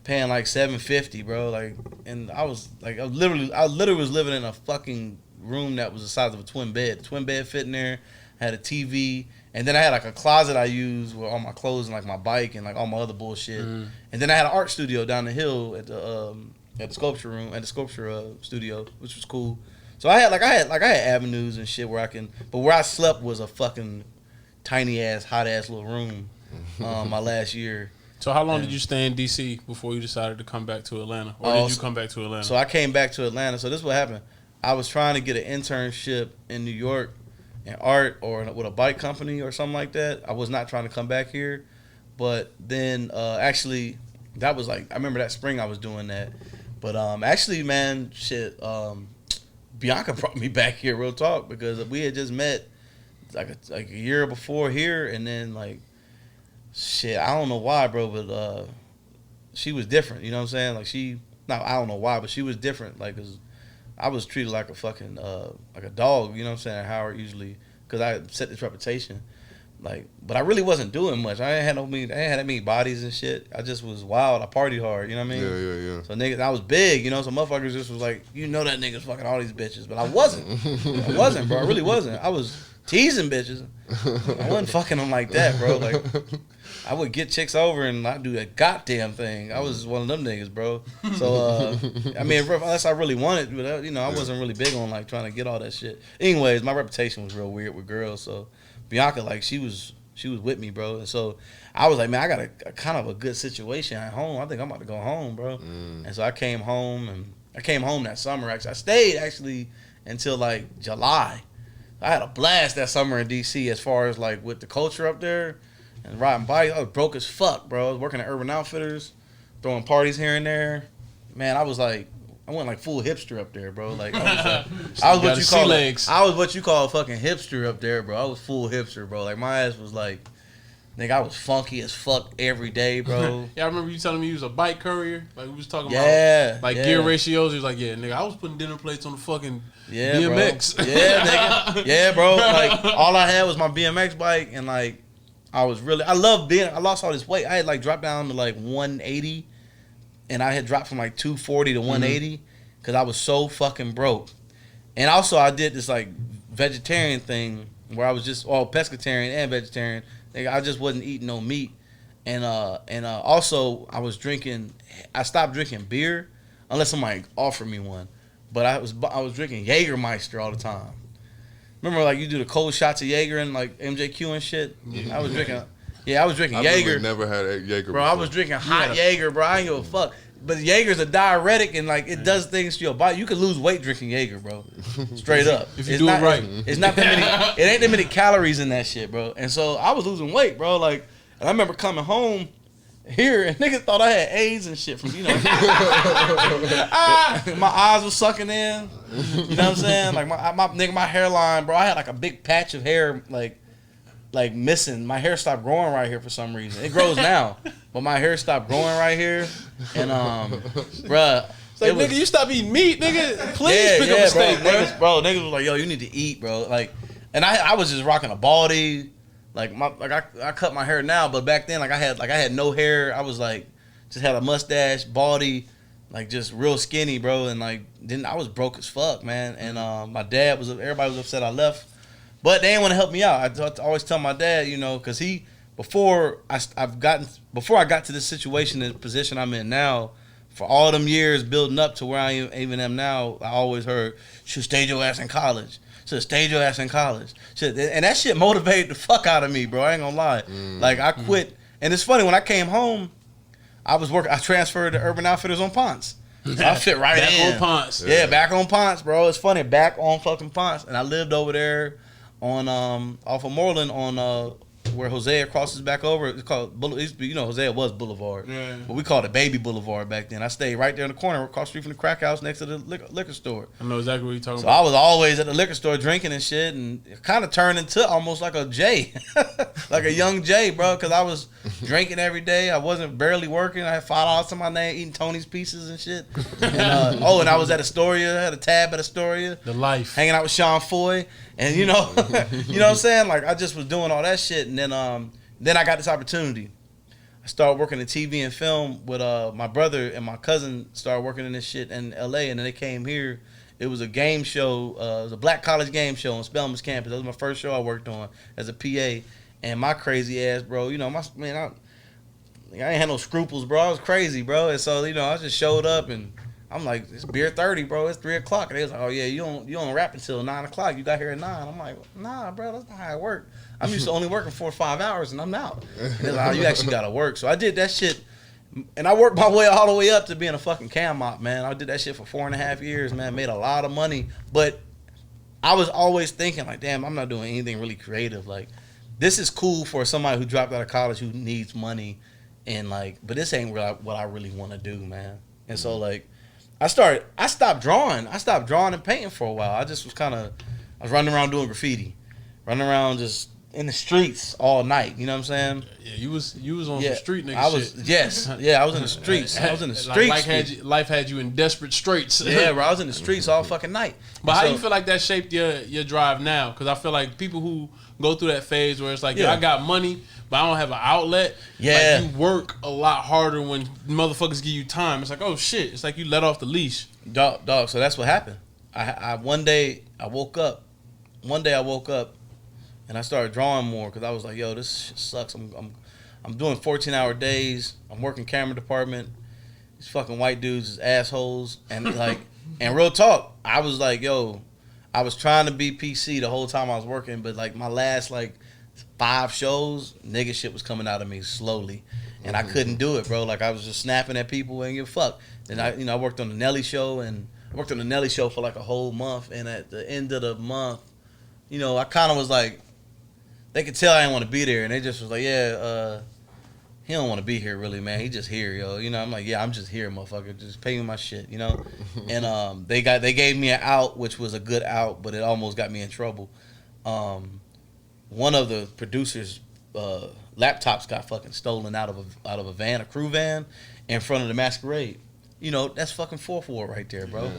$750, bro. Like, and I literally was living in a fucking room that was the size of a twin bed. Twin bed fit in there, had a TV, and then I had like a closet I used with all my clothes and like my bike and like all my other bullshit. And then I had an art studio down the hill at the sculpture studio, which was cool. So I had avenues and shit where where I slept was a fucking tiny ass, hot ass little room. My last year. So how long did you stay in D.C. before you decided to come back to Atlanta? Or did you come back to Atlanta? So I came back to Atlanta. So this is what happened. I was trying to get an internship in New York in art or with a bike company or something like that. I was not trying to come back here. But then actually, that was like, I remember that spring I was doing that. But actually, man, shit, Bianca brought me back here, real talk, because we had just met like a year before here. And then like, shit, I don't know why, bro, but she was different. You know what I'm saying? Like I don't know why, but she was different. Like, 'cause I was treated like a fucking like a dog. You know what I'm saying? Howard usually, because I set this reputation. Like, but I really wasn't doing much. I ain't had that many bodies and shit. I just was wild. I partied hard. You know what I mean? Yeah. So niggas, I was big. You know, so motherfuckers just was like, you know, that nigga's fucking all these bitches, but I wasn't. I wasn't, bro. I really wasn't. I was teasing bitches. I wasn't fucking them like that, bro. Like, I would get chicks over and not do a goddamn thing. I was one of them niggas, bro. So, I mean, unless I really wanted, but I wasn't really big on like trying to get all that shit. Anyways, my reputation was real weird with girls. So Bianca, like, she was with me, bro. And so I was like, man, I got a kind of a good situation at home. I think I'm about to go home, bro. And so I came home that summer. Actually, I stayed actually until like July. I had a blast that summer in DC as far as like with the culture up there and riding bikes. I was broke as fuck, bro. I was working at Urban Outfitters, throwing parties here and there. Man, I went like full hipster up there, bro. Like I was what you call a fucking hipster up there, bro. I was full hipster, bro. Like my ass was like, nigga, I was funky as fuck every day, bro. Yeah, I remember you telling me you was a bike courier. Like we was talking about gear ratios. He was like, yeah, nigga, I was putting dinner plates on the fucking BMX. Bro. Yeah, nigga. Yeah, bro. Like all I had was my BMX bike, and like I lost all this weight. I had like dropped down to like 180, and I had dropped from like 240 to 180 because I was so fucking broke. And also I did this like vegetarian thing where I was just pescatarian and vegetarian. Like, I just wasn't eating no meat, and also I stopped drinking beer unless somebody offered me one, but I was drinking Jägermeister all the time. Remember, like, you do the cold shots of Jaeger and like MJQ and shit. Yeah. I was drinking Yeah, I was drinking I Jaeger. never had Jaeger Bro, before. I was drinking hot Jaeger, bro. I ain't give a fuck. But Jaeger's a diuretic and like it does things to your body. You can lose weight drinking Jaeger, bro. Straight up. If you do it right. It's not that many. It ain't that many calories in that shit, bro. And so I was losing weight, bro. Like, and I remember coming home here and niggas thought I had AIDS and shit from my eyes was sucking in. You know what I'm saying? Like my hairline, bro. I had like a big patch of hair, like missing. My hair stopped growing right here for some reason. It grows now, but my hair stopped growing right here. And bruh, It's like, nigga, you stop eating meat, nigga. Please pick up a steak, bro. Niggas was like, yo, you need to eat, bro. Like, and I was just rocking a baldy. I cut my hair now, but back then, I had no hair. I was like, just had a mustache, baldy, like just real skinny, bro. And like, then I was broke as fuck, man. And my dad everybody was upset I left. But they didn't want to help me out. I always tell my dad, you know, because before I got to this situation and position I'm in now, for all them years building up to where I even am now, I always heard, should stay your ass in college. Should stay your ass in college. And that shit motivated the fuck out of me, bro. I ain't gonna lie. Like, I quit. And it's funny, when I came home, I transferred to Urban Outfitters on Ponce. So I fit right in. Back on Ponce. Yeah, back on Ponce, bro. It's funny, back on fucking Ponce. And I lived over there on off of Moreland on where Hosea crosses back over. It's called Hosea was Boulevard, but we called it Baby Boulevard back then. I stayed right there in the corner, across the street from the crack house, next to the liquor store. I know exactly what you're talking So about. I was always at the liquor store drinking and shit, and it kind of turned into almost like a Jay, like a young Jay, bro. Because I was drinking every day. I wasn't barely working. I had $5 to my name, eating Tony's pieces and shit. And, and I was at Astoria. I had a tab at Astoria. The life. Hanging out with Sean Foy. And you know what I'm saying? Like, I just was doing all that shit, and then I got this opportunity. I started working in TV and film with my brother and my cousin started working in this shit in LA, and then they came here. It was a game show, it was a black college game show on Spelman's campus. That was my first show I worked on as a PA. And my crazy ass, bro, I ain't had no scruples, bro. I was crazy, bro. And so, I just showed up and I'm like, it's beer 30, bro. It's 3 o'clock. And they was like, oh yeah, you don't rap until 9 o'clock. You got here at 9. I'm like, nah, bro, that's not how it works. I'm used to only working 4 or 5 hours and I'm out. And they're like, oh, you actually gotta work. So I did that shit, and I worked my way all the way up to being a fucking cam op, man. I did that shit for 4.5 years, man. Made a lot of money, but I was always thinking like, damn, I'm not doing anything really creative. Like, this is cool for somebody who dropped out of college who needs money, and like, but this ain't what I really want to do, man. And so like, I stopped drawing and painting for a while. I was running around doing graffiti, running around just in the streets all night. You know what I'm saying? Yeah, you was on some street nigga shit. Yes. Yeah, I was in the streets. I was in the streets. Life had you in desperate straits. Yeah, bro, I was in the streets all fucking night. But how you feel like that shaped your drive now? Because I feel like people who go through that phase where it's like, yo, I got money, but I don't have an outlet. Yeah. Like, you work a lot harder when motherfuckers give you time. It's like, oh shit. It's like you let off the leash. Dog. So that's what happened. One day I woke up and I started drawing more because I was like, yo, this shit sucks. I'm doing 14-hour days. I'm working camera department. These fucking white dudes is assholes. And like, and real talk, I was like, yo, I was trying to be PC the whole time I was working, but like my last like 5 shows, nigga shit was coming out of me slowly. And I couldn't do it, bro. Like, I was just snapping at people and give a fuck. Then I worked on the Nelly show, and I worked on the Nelly show for like a whole month. And at the end of the month, I kind of was like, they could tell I didn't want to be there, and they just was like, yeah, he don't want to be here really, man. He just here, yo. I'm like, yeah, I'm just here, motherfucker. Just pay me my shit, And they gave me an out, which was a good out, but it almost got me in trouble. One of the producers' laptops got fucking stolen out of a van, a crew van, in front of the masquerade. That's fucking 4-4 right there, bro.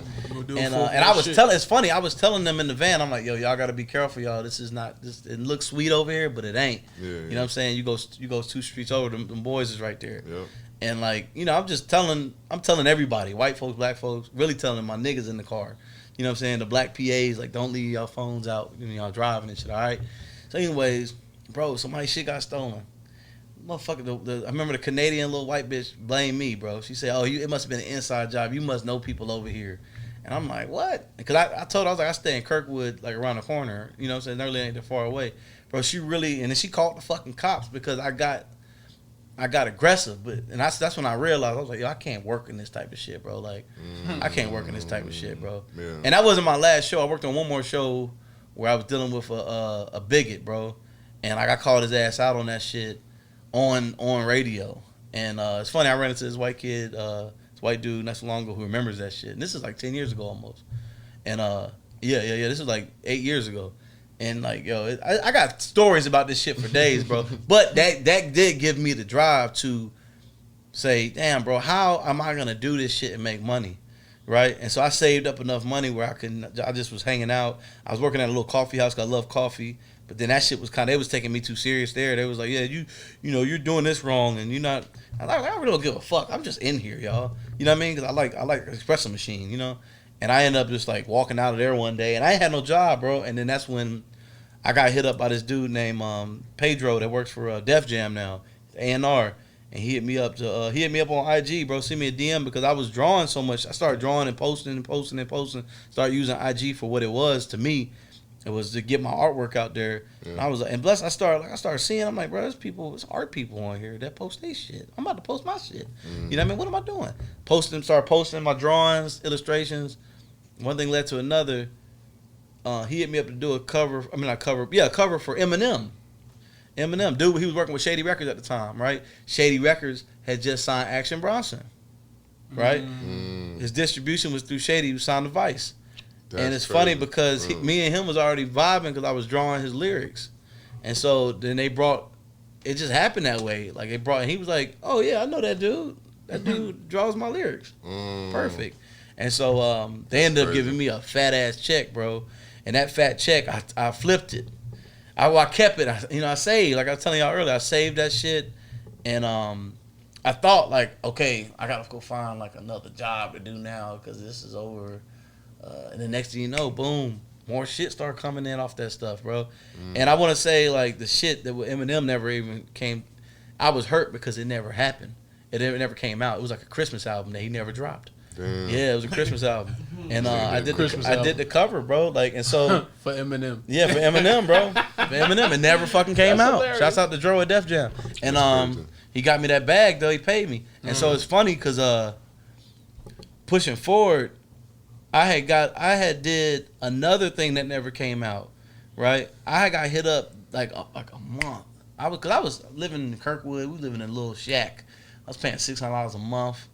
Yeah. And I was telling, it's funny, I was telling them in the van, I'm like, yo, y'all gotta be careful, y'all. This is not, it looks sweet over here, but it ain't. Yeah, You know what I'm saying? You go 2 streets over, them boys is right there. Yep. And like, I'm telling everybody, white folks, black folks, really telling my niggas in the car. You know what I'm saying? The black PAs, like, don't leave y'all phones out, y'all driving and shit, all right? So anyways, bro, somebody's shit got stolen. Motherfucker, I remember the Canadian little white bitch blamed me, bro. She said, oh, it must have been an inside job. You must know people over here. And I'm like, what? Because I told her, I was like, I stay in Kirkwood, like around the corner. You know what I'm saying? Really ain't that far away. Bro, she really, and then she called the fucking cops because I got aggressive. But and that's when I realized, I was like, yo, I can't work in this type of shit, bro. Like, I can't work in this type of shit, bro. Yeah. And that wasn't my last show. I worked on one more show where I was dealing with a bigot, bro. And I got called his ass out on that shit on radio. And it's funny, I ran into this white kid, this white dude not so long ago who remembers that shit. And this is like 10 years ago almost. And this is like 8 years ago. And like, yo, I got stories about this shit for days, bro. But that did give me the drive to say, damn, bro, how am I gonna do this shit and make money? Right? And so I saved up enough money where I just was hanging out. I was working at a little coffee house 'cause I love coffee. But then that shit was they was taking me too serious there. They was like, yeah, you know, you're doing this wrong and you're not. I really don't give a fuck. I'm just in here, y'all. You know what I mean? Because I like espresso machine, you know. And I ended up just like walking out of there one day, and I ain't had no job, bro. And then that's when I got hit up by this dude named Pedro that works for Def Jam now, A&R, and he hit me up on IG, bro. Send me a DM because I was drawing so much. I started drawing and posting. Started using IG for what it was to me. It was to get my artwork out there. Yeah. And I was like, and bless, I started seeing, I'm like, bro, there's art people on here that post their shit. I'm about to post my shit. You know what I mean? What am I doing? Start posting my drawings, illustrations. One thing led to another. He hit me up to do a cover for Eminem. Eminem, dude, he was working with Shady Records at the time, right? Shady Records had just signed Action Bronson, right? His distribution was through Shady, who signed to Vice. And it's crazy. Funny because me and him was already vibing because I was drawing his lyrics. And so then it just happened that way. Like and he was like, oh yeah, I know that dude. That dude draws my lyrics. Perfect. And so they ended up giving me a fat ass check, bro. And that fat check, I flipped it. I kept it. I saved, like I was telling y'all earlier, I saved that shit. And I thought like, okay, I gotta go find like another job to do now because this is over. And the next thing you know, boom, more shit started coming in off that stuff, bro. And I want to say, like, the shit that with Eminem never even came. I was hurt because it never happened. It never came out. It was like a Christmas album that he never dropped. Damn. Yeah, it was a Christmas album. And I did the cover, bro. Like, and so for Eminem. Yeah, for Eminem, bro. For Eminem, it never fucking came out. Hilarious. Shouts out to Dro at Def Jam. And he got me that bag though. He paid me. And so it's funny because pushing forward, I had did another thing that never came out, right? I got hit up like a month. I was living in Kirkwood. We living in a little shack. I was paying $600 a month.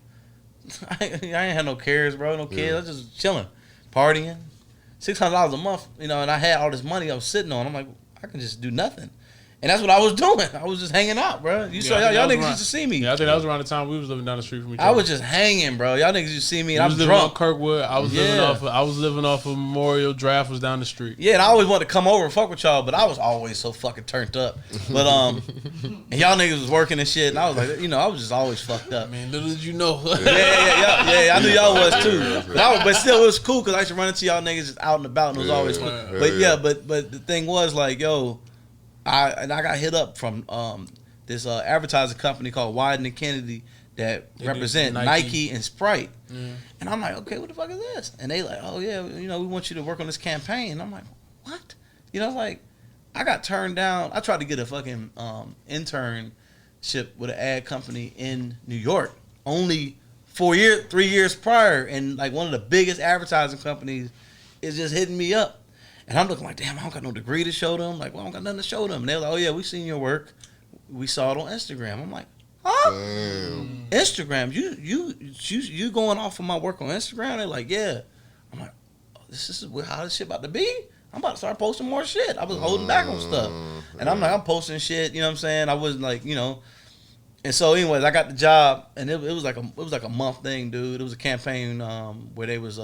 I ain't had no cares, bro. No kids. I was just chilling, partying. $600 a month, and I had all this money I was sitting on. I'm like, I can just do nothing. And that's what I was doing. I was just hanging out, bro. You saw y'all niggas used to see me. Yeah, I think that was around the time we was living down the street from each other. I was just hanging, bro. Y'all niggas used to see me, and I was living drunk. on Kirkwood. I was living off of Memorial. Draft was down the street. Yeah, and I always wanted to come over and fuck with y'all, but I was always so fucking turned up. But and y'all niggas was working and shit, and I was like, I was just always fucked up. Man, little did you know. Yeah. I knew y'all was too. But still, it was cool because I used to run into y'all niggas just out and about, and it was always fun. But the thing was like, yo. I got hit up from this advertising company called Wyden and Kennedy that represent Nike and Sprite. And I'm like, okay, what the fuck is this? And they like, oh yeah, we want you to work on this campaign. And I'm like, what? Like, I got turned down. I tried to get a fucking internship with an ad company in New York only 3 years prior, and like one of the biggest advertising companies is just hitting me up. And I'm looking like, damn, I don't got no degree to show them. Like, well, I don't got nothing to show them. And they're like, oh, yeah, we seen your work. We saw it on Instagram. I'm like, huh? Damn. Instagram? You going off of my work on Instagram? They're like, yeah. I'm like, oh, this is how this shit about to be? I'm about to start posting more shit. I was holding back on stuff. And I'm like, I'm posting shit, you know what I'm saying? I wasn't like, And so anyways, I got the job, and it was like a month thing, dude. It was a campaign where they was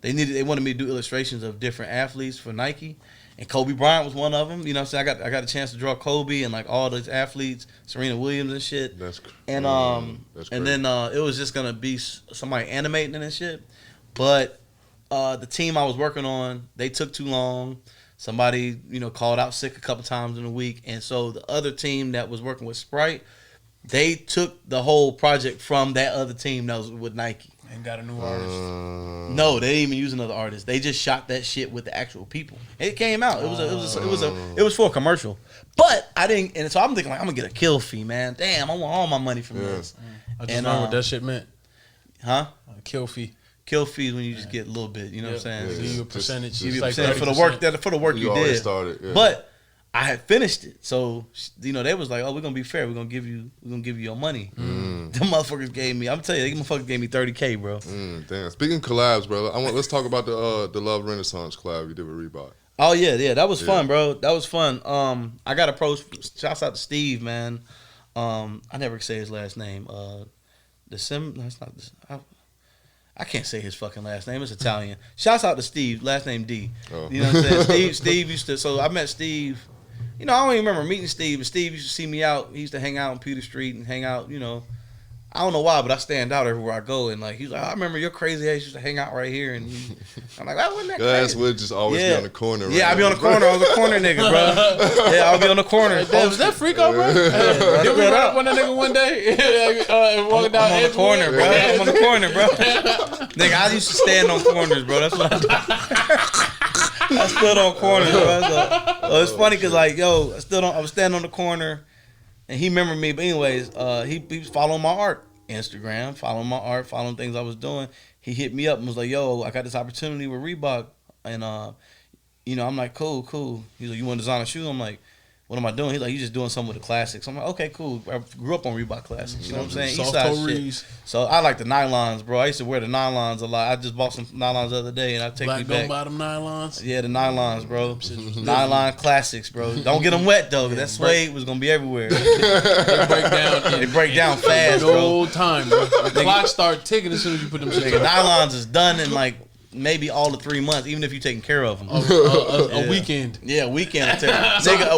They wanted me to do illustrations of different athletes for Nike, and Kobe Bryant was one of them. You know what I'm saying? I got a chance to draw Kobe and like all those athletes, Serena Williams and shit. That's crazy. And then it was just gonna be somebody animating it and shit. But the team I was working on, they took too long. Somebody called out sick a couple times in a week, and so the other team that was working with Sprite, they took the whole project from that other team that was with Nike. And got a new artist. No, they didn't even use another artist. They just shot that shit with the actual people. It came out. It was for a commercial. But I didn't, and so I'm thinking like I'm gonna get a kill fee, man. Damn, I want all my money from this. I just learned what that shit meant. Huh? Kill fee. Kill fees when you just get a little bit. You know what I'm saying? Give you a percentage. Give you a like percentage for the work you did. Started, But I had finished it, so they was like, "Oh, we're gonna be fair. We're gonna give you your money." The motherfuckers gave me. I'm telling you, they motherfuckers gave me $30K, bro. Damn. Speaking of collabs, bro, let's talk about the Love Renaissance collab you did with Reebok. Oh yeah, that was fun, bro. That was fun. I got approached. Shouts out to Steve, man. I never say his last name. That's not. I can't say his fucking last name. It's Italian. Shouts out to Steve. Last name D. Oh. You know what I'm saying? Steve used to. So I met Steve. I don't even remember meeting Steve. But Steve used to see me out. He used to hang out on Peter Street and hang out. I don't know why, but I stand out everywhere I go. And like he's like, I remember your crazy ass used to hang out right here. And I'm like, wasn't that crazy? Ass would just always be on the corner. Yeah, I'd be on the corner. I was a corner nigga, bro. Yeah, I'll be on the corner. Damn, was that Freako, bro? Did we run up on that nigga one day? Walking down I'm on the corner, bro. I'm on the corner, bro. Nigga, I used to stand on corners, bro. That's what I do. I stood on corners, bro. So, it's funny because like, I was standing on the corner. And he remembered me, but anyways, he was following my art, Instagram, following things I was doing. He hit me up and was like, "Yo, I got this opportunity with Reebok," and I'm like, "Cool." He's like, "You want to design a shoe?" I'm like, "What am I doing?" He's like, "You just doing something with the classics." I'm like, "Okay, cool." I grew up on Reebok classics. You know what I'm saying? Eastside shit. So I like the nylons, bro. I used to wear the nylons a lot. I just bought some nylons the other day, and I take me back. Black bottom nylons. Yeah, the nylons, bro. Nylon classics, bro. Don't get them wet though. That suede was gonna be everywhere. They break down fast, bro. No time, bro. The clock start ticking as soon as you put them shit on. Nylons is done in like maybe all the 3 months, even if you're taking care of them. A weekend. Yeah, a weekend. Nigga,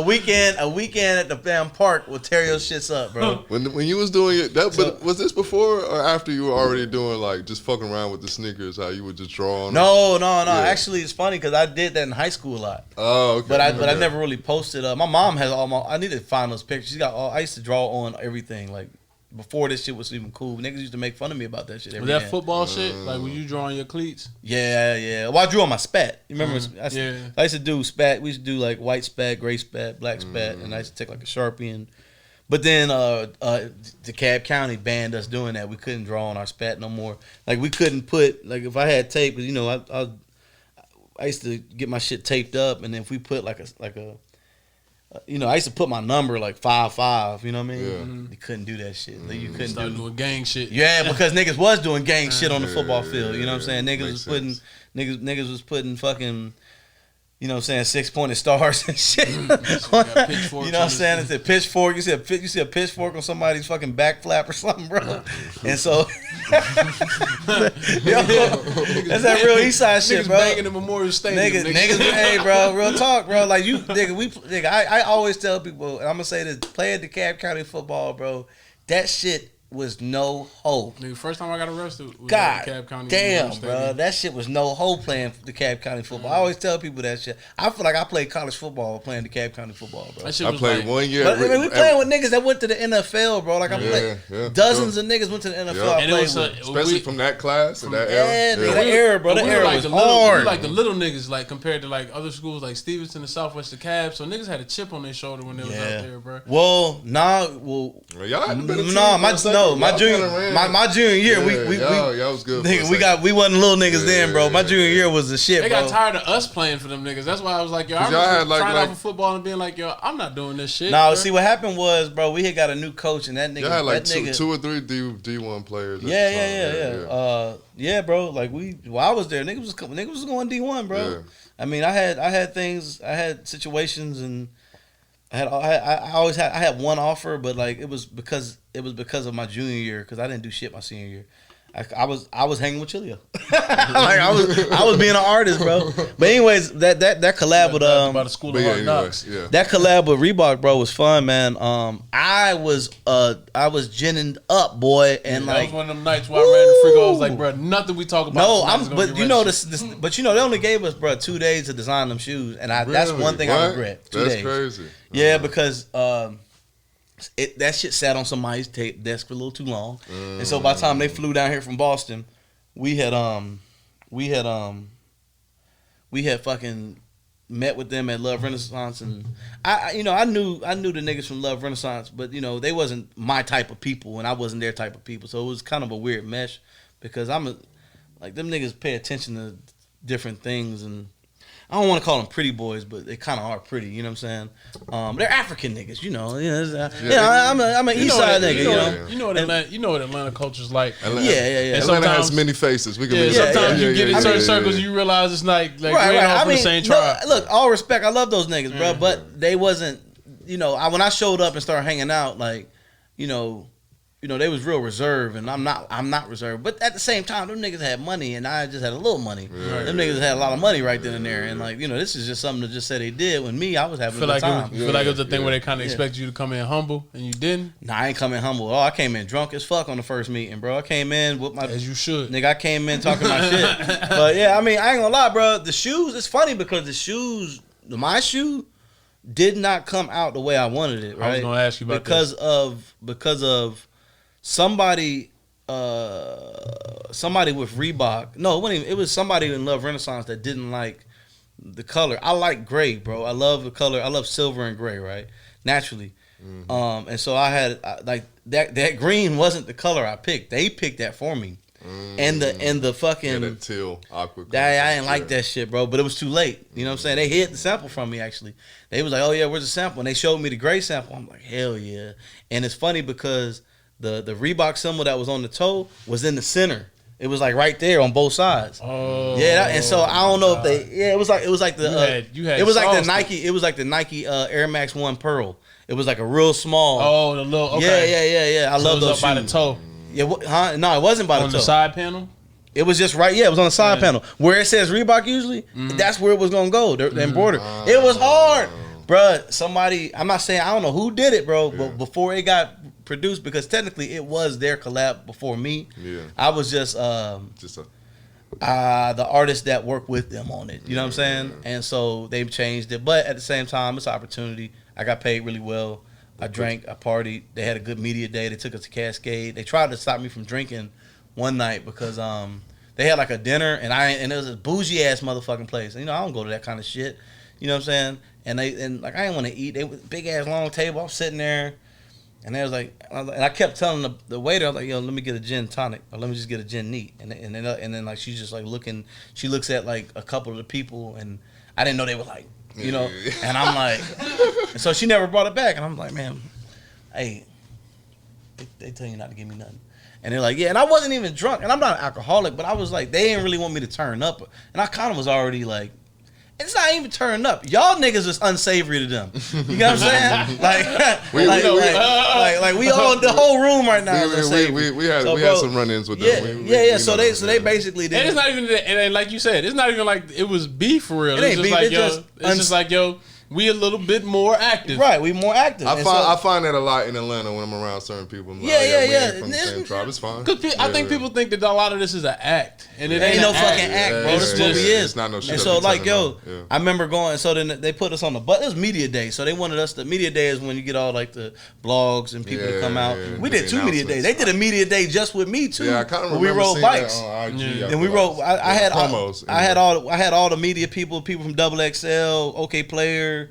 a weekend at the damn park will tear your shits up, bro. When you was doing it, but was this before or after you were already doing like just fucking around with the sneakers? How you would just draw on? No. Yeah. Actually, it's funny because I did that in high school a lot. Oh, okay. But I never really posted. My mom has all my. I need to find those pictures. She got all. I used to draw on everything like. Before this shit was even cool, niggas used to make fun of me about that shit. Was that football shit? Like, were you drawing your cleats? Yeah. Well, I drew on my spat. You remember? Yeah. I used to do spat. We used to do like white spat, gray spat, black spat, and I used to take like a Sharpie and. But then the Cab County banned us doing that. We couldn't draw on our spat no more. Like we couldn't put like if I had tape, cause I used to get my shit taped up, and then if we put like a. I used to put my number like 5'5", you know what I mean? Yeah. You couldn't do that shit. Like, you couldn't Start doing gang shit. Yeah, because niggas was doing gang shit on the football field. You know what I'm saying? Niggas was putting fucking, you know what I'm saying, 6-pointed stars and shit. You know what I'm saying? It's a pitchfork. You see a pitchfork on somebody's fucking back flap or something, bro. And so, that's that real Eastside shit, bro. Banging the Memorial Stadium. Niggas, hey, bro, real talk, bro. Like I always tell people, and I'm gonna say this: playing the Cab County football, bro. That shit was no hope. Nigga, first time I got arrested was God at Cab County. damn, bro. That shit was no hope playing the Cab County football. I always tell people that shit. I feel like I played college football playing the Cab County football, bro. I played 1 year. But we playing with niggas that went to the NFL, bro. Like I played dozens of niggas went to the NFL. Yeah. I played with. Especially from that class and that era. That era, bro. That era was hard. We like the little niggas, like compared to like other schools like Stevenson and Southwestern Cab. So niggas had a chip on their shoulder when they was out there, bro. Well, y'all had a better team my junior year, y'all was good. Nigga, we wasn't little niggas then, bro. My junior year was the shit, They bro. got tired of us playing for them niggas. That's why I was like, yo, I remember trying out for football and being like, yo, I'm not doing this shit. No, see what happened was, bro, we had got a new coach and that nigga. Y'all had like nigga, two or three D1 players. Yeah. Yeah, bro. Like I was there. Niggas was going D1, bro. Yeah. I mean, I had situations, and I had one offer, but like it was because of my junior year, because I didn't do shit my senior year. I was hanging with Chilio. Like I was being an artist, bro. But anyways, that collab with about the School of Hard Knocks. That collab with Reebok, bro, was fun, man. I was ginning up, boy, and that was one of them nights where I ran the Frko. I was like, bro, nothing we talk about. No, but you know but they only gave us, bro, 2 days to design them shoes, and that's one thing I regret. 2 days. That's crazy. Yeah, because that shit sat on somebody's desk for a little too long, and so by the time they flew down here from Boston, we had fucking met with them at Love Renaissance, and I knew the niggas from Love Renaissance, but they wasn't my type of people, and I wasn't their type of people, so it was kind of a weird mesh because them niggas pay attention to different things, and I don't want to call them pretty boys, but they kind of are pretty. You know what I'm saying? They're African niggas. I'm an Eastside nigga. You know what Atlanta culture's like. Yeah. Atlanta has many faces. We can sometimes you get in certain circles, you realize it's like we're all from the same tribe. Look, all respect, I love those niggas, bro. But they wasn't. When I showed up and started hanging out, they was real reserved, and I'm not reserved. But at the same time, them niggas had money, and I just had a little money. Right. Them niggas had a lot of money right then and there, and this is just something to just say they did. When me, I was having a good time. Feel like it was a thing where they kind of expected you to come in humble, and you didn't. Nah, I ain't come in humble at all. I came in drunk as fuck on the first meeting, bro. I came in with my as you should, nigga. I came in talking my shit, but yeah, I mean, I ain't gonna lie, bro. The shoes, it's funny because my shoe did not come out the way I wanted it. Right? I was gonna ask you about because of somebody with Reebok. No, it wasn't even, it was somebody in Love Renaissance that didn't like the color. I like gray, bro. I love the color. I love silver and gray, right? Naturally. Mm-hmm. And so I had that green wasn't the color I picked. They picked that for me. And the fucking that teal aqua. I didn't like that shit, bro. But it was too late. You know what I'm saying? They hid the sample from me. Actually, they was like, "Oh yeah, where's the sample?" And they showed me the gray sample. I'm like, "Hell yeah!" And it's funny because the Reebok symbol that was on the toe was in the center. It was like right there on both sides. Oh yeah, and so I don't know if they. Yeah, it was like the. You had it was like the Nike. It was like the Nike Air Max 1 Pearl. It was like a real small. Oh, the little. Okay. Yeah. I love those shoes. By the toe. Yeah, huh? No, it wasn't by the toe. On the side panel? It was just right. Yeah, it was on the side panel. Where it says Reebok usually, that's where it was going to go, the embroidery. It was hard. Bruh, somebody, I'm not saying, I don't know who did it, bro, but before it got produced, because technically it was their collab before me. Yeah. I was just the artist that worked with them on it. You know what I'm saying? And so they've changed it. But at the same time, it's an opportunity. I got paid really well. I drank, I partied. They had a good media day. They took us to Cascade. They tried to stop me from drinking one night because they had like a dinner and it was a bougie ass motherfucking place. And, I don't go to that kind of shit. You know what I'm saying? And I didn't want to eat. They was big ass long table. I'm sitting there, and they was like, and I kept telling the waiter, I was like, "Yo, let me get a gin tonic, or let me just get a gin neat." And then like she's just like looking. She looks at like a couple of the people, and I didn't know they were like. And I'm like, and so she never brought it back, and I'm like, man, hey, they tell you not to give me nothing, and they're like, yeah, and I wasn't even drunk, and I'm not an alcoholic, but I was like, they didn't really want me to turn up, and I kind of was already like, it's not even turning up. Y'all niggas is unsavory to them. You know what I'm saying? Like we all the whole room right now. We had some run-ins with them. Yeah. So they basically did. And it's not even, and like you said, it's not even like it was beef for real. It's just like yo. We a little bit more active, right? We more active. I find that a lot in Atlanta when I'm around certain people. I'm like, yeah. From the same tribe, it's fine. I think people think that a lot of this is an act, and it ain't no fucking act, bro. This is what we is. It's not no shit. And so like, I remember going. So then they put us on the bus. It was media day, so they wanted us. The media day is when you get all like the blogs and people to come out. We did 2 media days. They did a media day just with me too. Yeah, I kind of remember. We rode bikes. And we rode. I had promos. I had all the media people from Double XL, OK Player.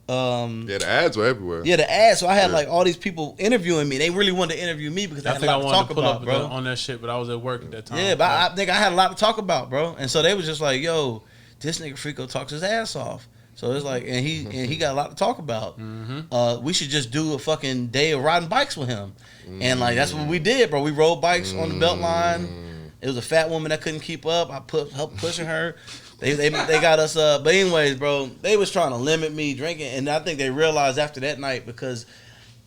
The ads were everywhere. Yeah, the ads. So I had like all these people interviewing me. They really wanted to interview me because I had a lot to talk about, bro. On that shit, but I was at work at that time. Yeah, but I think I had a lot to talk about, bro. And so they was just like, "Yo, this nigga Freako talks his ass off." So it's like, and he got a lot to talk about. We should just do a fucking day of riding bikes with him, and like that's what we did, bro. We rode bikes on the belt line. It was a fat woman that couldn't keep up. I helped pushing her. They got us but anyways, bro, they was trying to limit me drinking, and I think they realized after that night because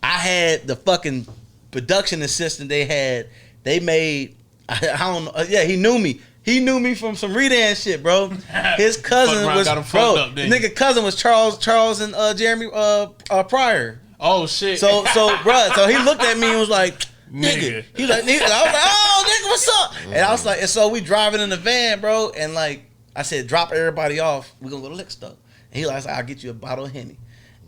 I had the fucking production assistant they made I don't know, he knew me. He knew me from some Redan shit, bro. His cousin was nigga cousin was Charles and Jeremy Pryor. Oh shit. So bro, so he looked at me and was like, nigga. I was like, oh nigga, what's up? And I was like, and so we driving in the van, bro, and like I said, drop everybody off. We're gonna go to lick stuff. And he like, I'll get you a bottle of Henny.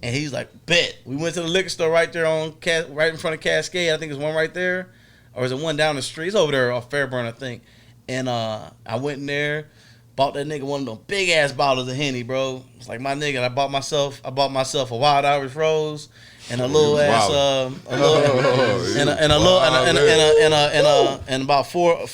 And he's like, bet. We went to the liquor store right there right in front of Cascade. I think there's one right there. Or is it one down the street? It's over there off Fairburn, I think. And I went in there, bought that nigga one of them big ass bottles of Henny, bro. It's like, my nigga, I bought myself a Wild Irish Rose and a little ass and about four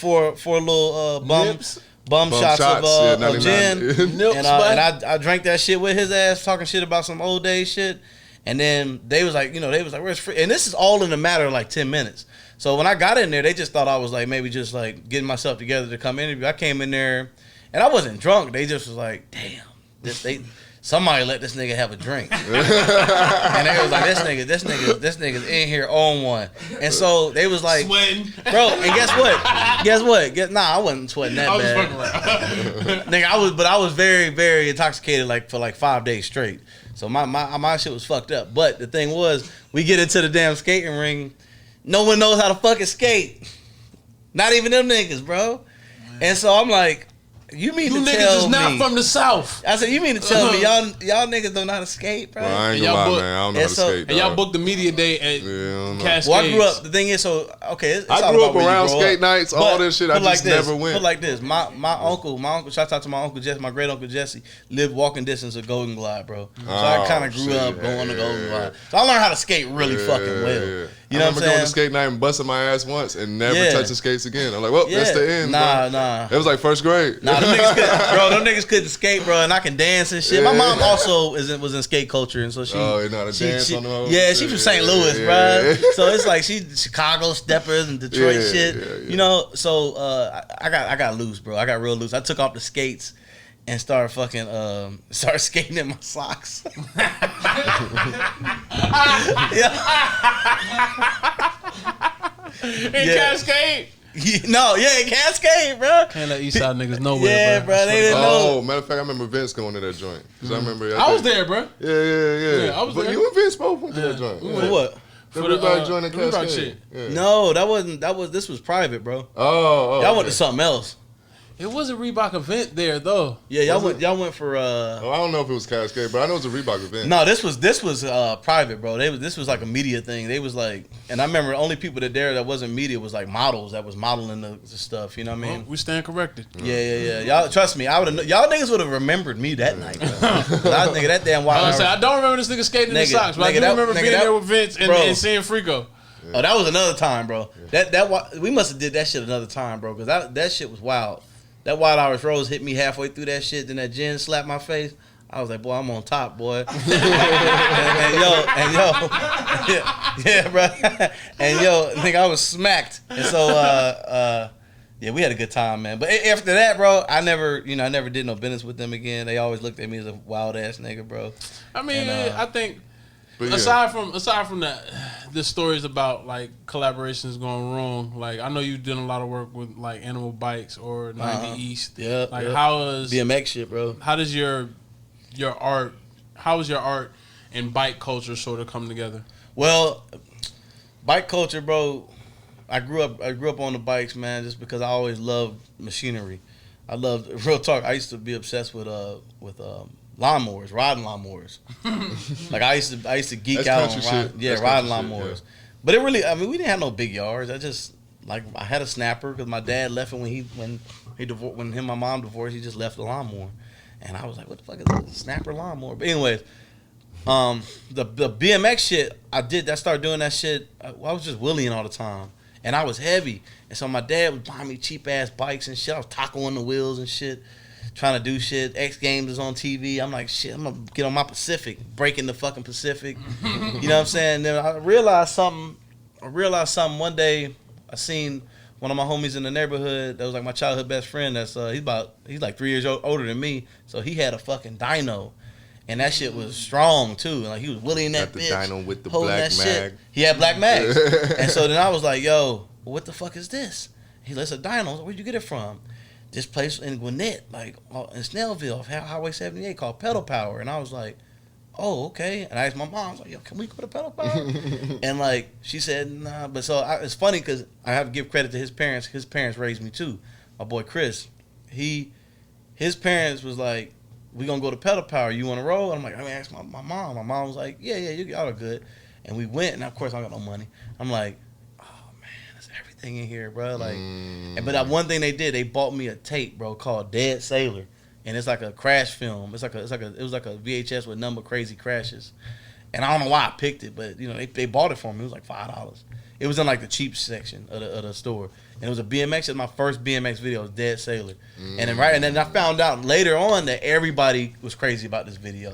little bum shots of gin. And I drank that shit with his ass, talking shit about some old day shit. And then they was like, where's Free? And this is all in a matter of like 10 minutes. So when I got in there, they just thought I was like maybe just like getting myself together to come interview. I came in there and I wasn't drunk. They just was like, damn, somebody let this nigga have a drink. And they was like, this nigga's in here on one. And so they was like, sweating. Bro, and guess what? I wasn't sweating that bad. Nigga, I was very, very intoxicated for 5 days straight. So my shit was fucked up. But the thing was, we get into the damn skating ring. No one knows how to fucking skate. Not even them niggas, bro. And so I'm like, you mean to tell me? You niggas is not from the South. I said, you mean to tell me y'all niggas don't know how to skate, bro? Well, I ain't gonna lie, man. I don't know how to skate. And y'all booked the media day at Cascades. Well, I grew up. The thing is, it's I grew up around skate nights, all this shit. I just never went. Put like this. My uncle. Shout out to my uncle Jesse, my great uncle Jesse, lived walking distance of Golden Glide, bro. So I kind of grew up going to Golden Glide. So I learned how to skate really fucking well. Yeah. You know what I'm saying? I remember going to skate night and busting my ass once and never touched the skates again. I'm like, well, that's the end. Nah. It was like first grade. Nah, them niggas couldn't skate, bro, and I can dance and shit. My mom also was in skate culture, and so she. Oh, you know how to dance on the road? Yeah, she from St. Louis, bro. So it's like she Chicago steppers and Detroit shit. Yeah. You know, so I got loose, bro. I got real loose. I took off the skates and started skating in my socks. Cascade. No, in Cascade, bro. Can't let Eastside niggas know where, yeah, bro. They didn't know. Oh, matter of fact, I remember Vince going to that joint. Cause I remember. I was there, bro. Yeah. I was there. You and Vince both went to that joint. For what? For the joint at Cascade. Yeah. No, this was private, bro. Oh, y'all went to something else. It was a Reebok event there though. Yeah, y'all went for I don't know if it was Cascade, but I know it was a Reebok event. No, this was private, bro. This was like a media thing. They was like, and I remember the only people that wasn't media was like models that was modeling the stuff, you know what I mean? Well, we stand corrected. Yeah. Y'all trust me, y'all niggas would have remembered me that night, bro. Nigga, that damn wild. I don't remember this nigga skating in the socks, but I do remember being there with Vince and seeing Freako. Yeah. Oh, that was another time, bro. That we must have did that shit another time, bro, because that shit was wild. That Wild Irish Rose hit me halfway through that shit, then that gin slapped my face. I was like, boy, I'm on top, boy. and bro. And nigga, I was smacked. And so, we had a good time, man. But after that, bro, I never did no business with them again. They always looked at me as a wild ass nigga, bro. I mean, I think aside from the stories about like collaborations going wrong, like I know you did a lot of work with like Animal Bikes or 90 East. Yeah. Like how is BMX shit, bro? How does your art? How is your art and bike culture sort of come together? Well, bike culture, bro. I grew up on the bikes, man, just because I always loved machinery. I loved real talk. I used to be obsessed with lawnmowers, riding lawnmowers. Like I used to geek out on riding lawnmowers. Yeah. But it really, we didn't have no big yards. I had a snapper because my dad left it when him and my mom divorced. He just left the lawnmower, and I was like, what the fuck is a snapper lawnmower? But anyways, the BMX shit I started doing that shit. I was just wheeling all the time, and I was heavy, and so my dad was buying me cheap ass bikes and shit. I was tacoing the wheels and shit. Trying to do shit. X Games is on TV. I'm like, shit, I'm going to get on my Pacific. Breaking the fucking Pacific. You know what I'm saying? Then I realized something one day. I seen one of my homies in the neighborhood that was like my childhood best friend. That's he's like 3 years older than me. So he had a fucking DYNO. And that shit was strong too. Like he was wheeling that bitch. Got the DYNO with the black mag. Shit. He had black mags. And so then I was like, yo, what the fuck is this? He said, DYNO. Where'd you get it from? This place in Gwinnett, like in Snellville, Highway 78, called Pedal Power. And I was like, oh, okay. And I asked my mom, I was like, yo, can we go to Pedal Power? And like, she said, nah. But so it's funny because I have to give credit to his parents. His parents raised me too. My boy Chris, his parents was like, we gonna go to Pedal Power. You want to roll? I'm like, I asked my mom. My mom was like, yeah, y'all are good. And we went, and of course I got no money. I'm like, oh man, there's everything in here, bro. Like, but that one thing they did, they bought me a tape, bro, called Dead Sailor, and it's like a crash film. It was like a VHS with number crazy crashes. And I don't know why I picked it, but you know they bought it for me. It was like $5. It was in like the cheap section of the store, and it was a BMX. It was my first BMX video. It was Dead Sailor, and then I found out later on that everybody was crazy about this video,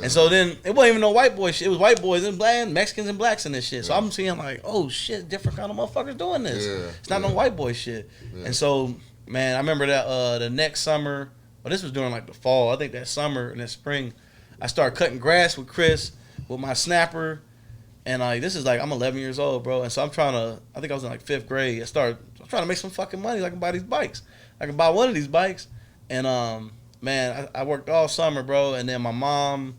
and so then it wasn't even no white boy shit. It was white boys and black Mexicans and blacks in this shit. So I'm seeing like, oh shit, different kind of motherfuckers doing this. It's not no white boy shit. And so man, I remember that the next summer. Well, this was during like the fall. I think that summer and that spring, I started cutting grass with Chris with my snapper. And like this is like I'm 11 years old, bro, and so I think I was in like 5th grade. I'm trying to make some fucking money. So I can buy these bikes. I can buy one of these bikes. And man, I worked all summer, bro. And then my mom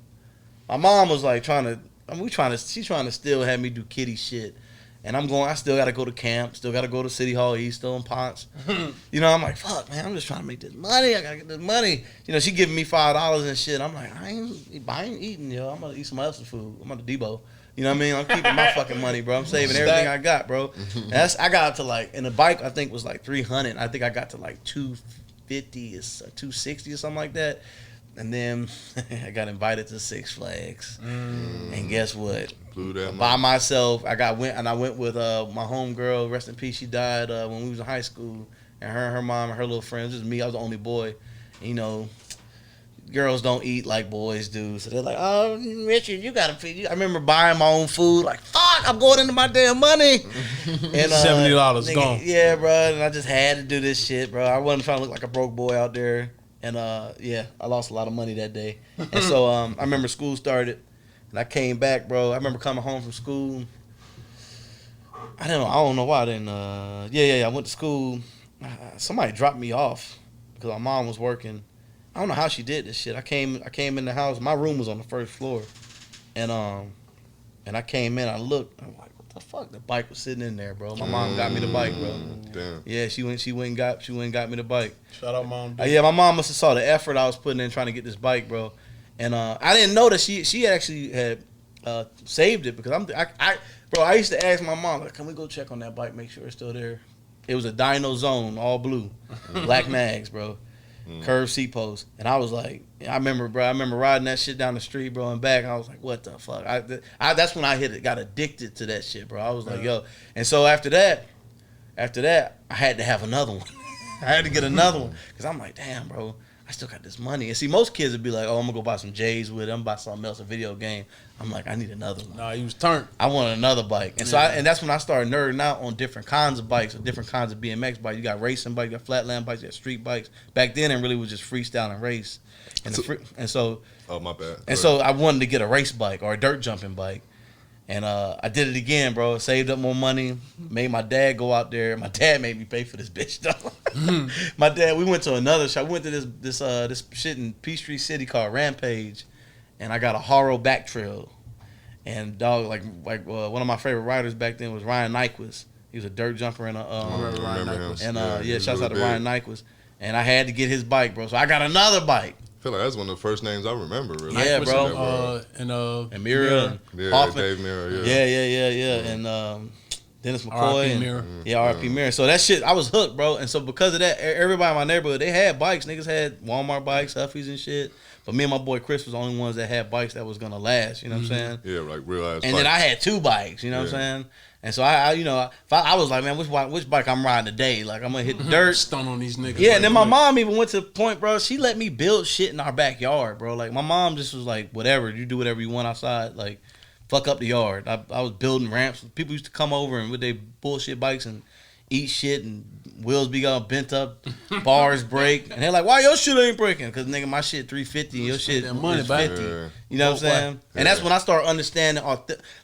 was like she's trying to still have me do kiddie shit. And I still got to go to camp, still got to go to City Hall East, still in Ponce. You know, I'm like, fuck, man, I'm just trying to make this money. I got to get this money. You know, she giving me $5 and shit. I'm like, I ain't eating, yo. I'm going to eat some else's food. I'm on the Debo. You know what I mean? I'm keeping my fucking money, bro. I'm saving everything I got, bro. And I got up to like, and the bike I think was like $300. I think I got to like $250 or $260 or something like that. And then I got invited to Six Flags. And guess what? By myself, I went with my homegirl, rest in peace. She died when we was in high school. And her mom and her little friends, just me. I was the only boy. And, you know, girls don't eat like boys do. So they're like, oh, Richard, you got to feed you. I remember buying my own food. Like, fuck, I'm going into my damn money. And $70 gone. Yeah, bro. And I just had to do this shit, bro. I wasn't trying to look like a broke boy out there. And, yeah, I lost a lot of money that day. And so I remember school started. And I came back, bro. I remember coming home from school. I don't know why I didn't. I went to school. Somebody dropped me off because my mom was working. I don't know how she did this shit. I came in the house. My room was on the first floor, and I came in. I looked. I'm like, what the fuck? The bike was sitting in there, bro. My mom got me the bike, bro. Damn. Yeah, she went and got me the bike. Shout out, mom. Yeah, my mom must have saw the effort I was putting in trying to get this bike, bro. And I didn't know that she actually had saved it because I used to ask my mom, like, can we go check on that bike, make sure it's still there? It was a DYNO Zone, all blue, black mags, bro. Curved seat post. And I was like, I remember riding that shit down the street, bro, and back. And I was like, what the fuck? That's when I got addicted to that shit, bro. I was like, yo. And so after that, I had to have another one. I had to get another one because I'm like, damn, bro, I still got this money. And see, most kids would be like, oh, I'm gonna go buy some J's with it. I'm gonna buy something else, a video game. I'm like, I need another one. Nah, he was turned. I wanted another bike. And so that's when I started nerding out on different kinds of bikes, or different kinds of BMX bikes. You got racing bikes, you got flatland bikes, you got street bikes. Back then, it really was just freestyle and race. Oh, my bad. And so I wanted to get a race bike or a dirt jumping bike. And I did it again, bro. Saved up more money. Made my dad go out there. My dad made me pay for this bitch, though. My dad, we went to another shop. We went to this shit in Peachtree City called Rampage. And I got a Haro back trail. And dog, like one of my favorite riders back then was Ryan Nyquist. He was a dirt jumper and Ryan Nyquist. And shouts out to Ryan Nyquist. And I had to get his bike, bro. So I got another bike. I feel like that's one of the first names I remember, really. Yeah, bro. And Mira. Yeah, Dave Mira, yeah. Yeah. And Dennis McCoy. RIP Mira. RIP Mira. So that shit, I was hooked, bro. And so because of that, everybody in my neighborhood, they had bikes. Niggas had Walmart bikes, Huffies and shit. But me and my boy Chris was the only ones that had bikes that was going to last. You know what I'm saying? Yeah, like real ass And bikes. then I had 2 bikes. You know what I'm saying? And so I was like, man, which bike I'm riding today? Like, I'm going to hit the dirt. Stun on these niggas. Yeah, and then my mom even went to the point, bro, she let me build shit in our backyard, bro. Like, my mom just was like, whatever, you do whatever you want outside. Like, fuck up the yard. I was building ramps. People used to come over and with their bullshit bikes and eat shit, and wheels be all bent up, bars break. And they're like, why your shit ain't breaking? Because, nigga, my shit $350 and your shit is $50. Yeah. You know what I'm saying? And that's when I started understanding,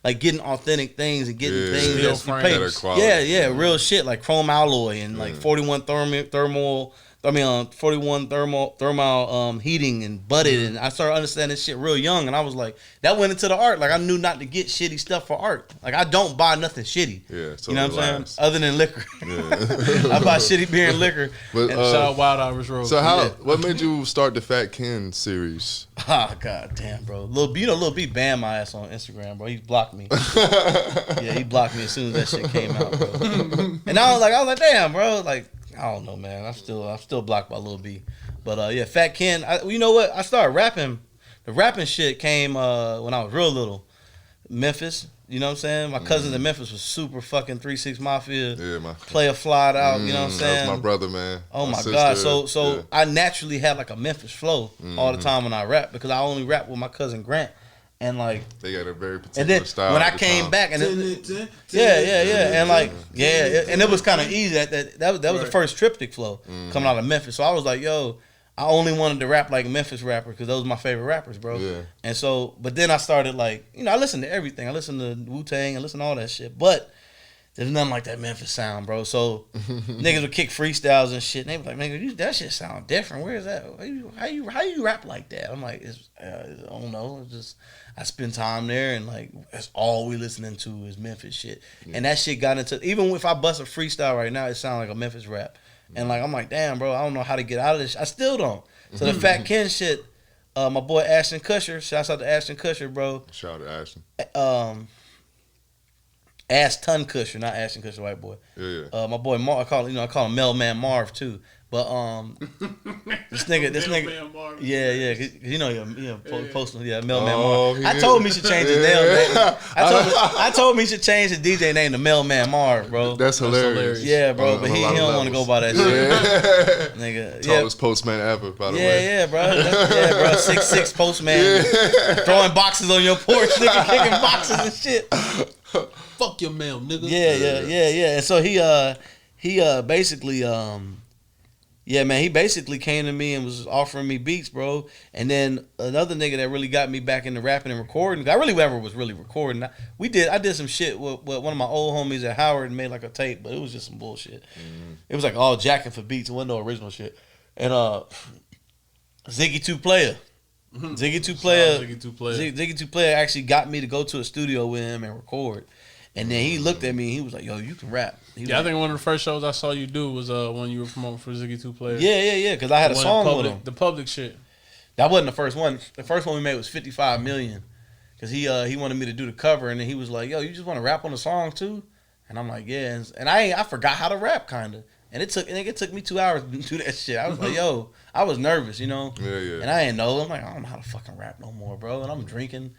getting authentic things and getting things that's better quality. Yeah, real shit, like chrome alloy and like 41 thermal 41 thermal heating and budded, and I started understanding this shit real young, and I was like, that went into the art. Like I knew not to get shitty stuff for art. Like I don't buy nothing shitty. Yeah, so you know what I'm saying? Other than liquor, I buy shitty beer and liquor. But Shout out Wild Irish Road. so what made you start the Fat Ken series? Ah, god damn, bro. Lil B banned my ass on Instagram, bro. He blocked me. Yeah, he blocked me as soon as that shit came out, bro. And I was like, damn, bro. Like, I don't know, man. I'm still blocked by Lil B. But yeah, Fat Ken. You know what? I started rapping. The rapping shit came when I was real little. Memphis. You know what I'm saying? My cousins in Memphis was super fucking 3-6 Mafia. Yeah, player flied out. You know what I'm saying? That was my brother, man. Oh my god! So I naturally had like a Memphis flow all the time when I rap because I only rap with my cousin Grant, and like they got a very particular and then style. When I came back and and like and it was kind of easy. That was the first triptych flow coming out of Memphis. So I was like, yo. I only wanted to rap like a Memphis rapper because those were my favorite rappers, bro. Yeah. And so, but then I started like, I listened to everything. I listened to Wu-Tang. I listened to all that shit. But there's nothing like that Memphis sound, bro. So niggas would kick freestyles and shit. And they were like, nigga, that shit sound different. Where is that? How you rap like that? I'm like, I don't know. It's just I spend time there and like that's all we listening to is Memphis shit. Yeah. And that shit got into even if I bust a freestyle right now, it sounds like a Memphis rap. And like I'm like, damn, bro, I don't know how to get out of this. I still don't. So the Fat Ken shit, my boy Ashton Kutcher, shouts out to Ashton Kutcher, bro. Shout out to Ashton. Ashton Kutcher, not Ashton Kutcher, white boy. Yeah. My boy Marv, I call him Mailman Marv too. But this nigga, Marv. Yeah, posting, Mailman Marv. I told him he should change his name. I told him he should change his DJ name to Mailman Marv, bro. That's hilarious. Yeah, bro, but he don't want to go by that shit. Nigga, tallest postman ever, by the way. Yeah, bro. 6'6" postman, throwing boxes on your porch, nigga, kicking boxes and shit. Fuck your mail, nigga. Yeah. And so he basically he basically came to me and was offering me beats, bro. And then another nigga that really got me back into rapping and recording. I really ever was really recording. I did some shit with one of my old homies at Howard and made like a tape, but it was just some bullshit. It was like all jacking for beats. It wasn't no original shit. And Ziggy 2 Player. Ziggy 2 Player actually got me to go to a studio with him and record. And then he looked at me and he was like, yo, you can rap. I think one of the first shows I saw you do was when you were promoting for Ziggy 2 Player. Yeah, because I had a song with him. The public shit. That wasn't the first one. The first one we made was 55 million. Because he wanted me to do the cover and then he was like, yo, you just want to rap on the song too? And I'm like, yeah. And I forgot how to rap kind of. And it took me 2 hours to do that shit. I was like, yo, I was nervous, Yeah. And I didn't know. I'm like, I don't know how to fucking rap no more, bro. And I'm drinking.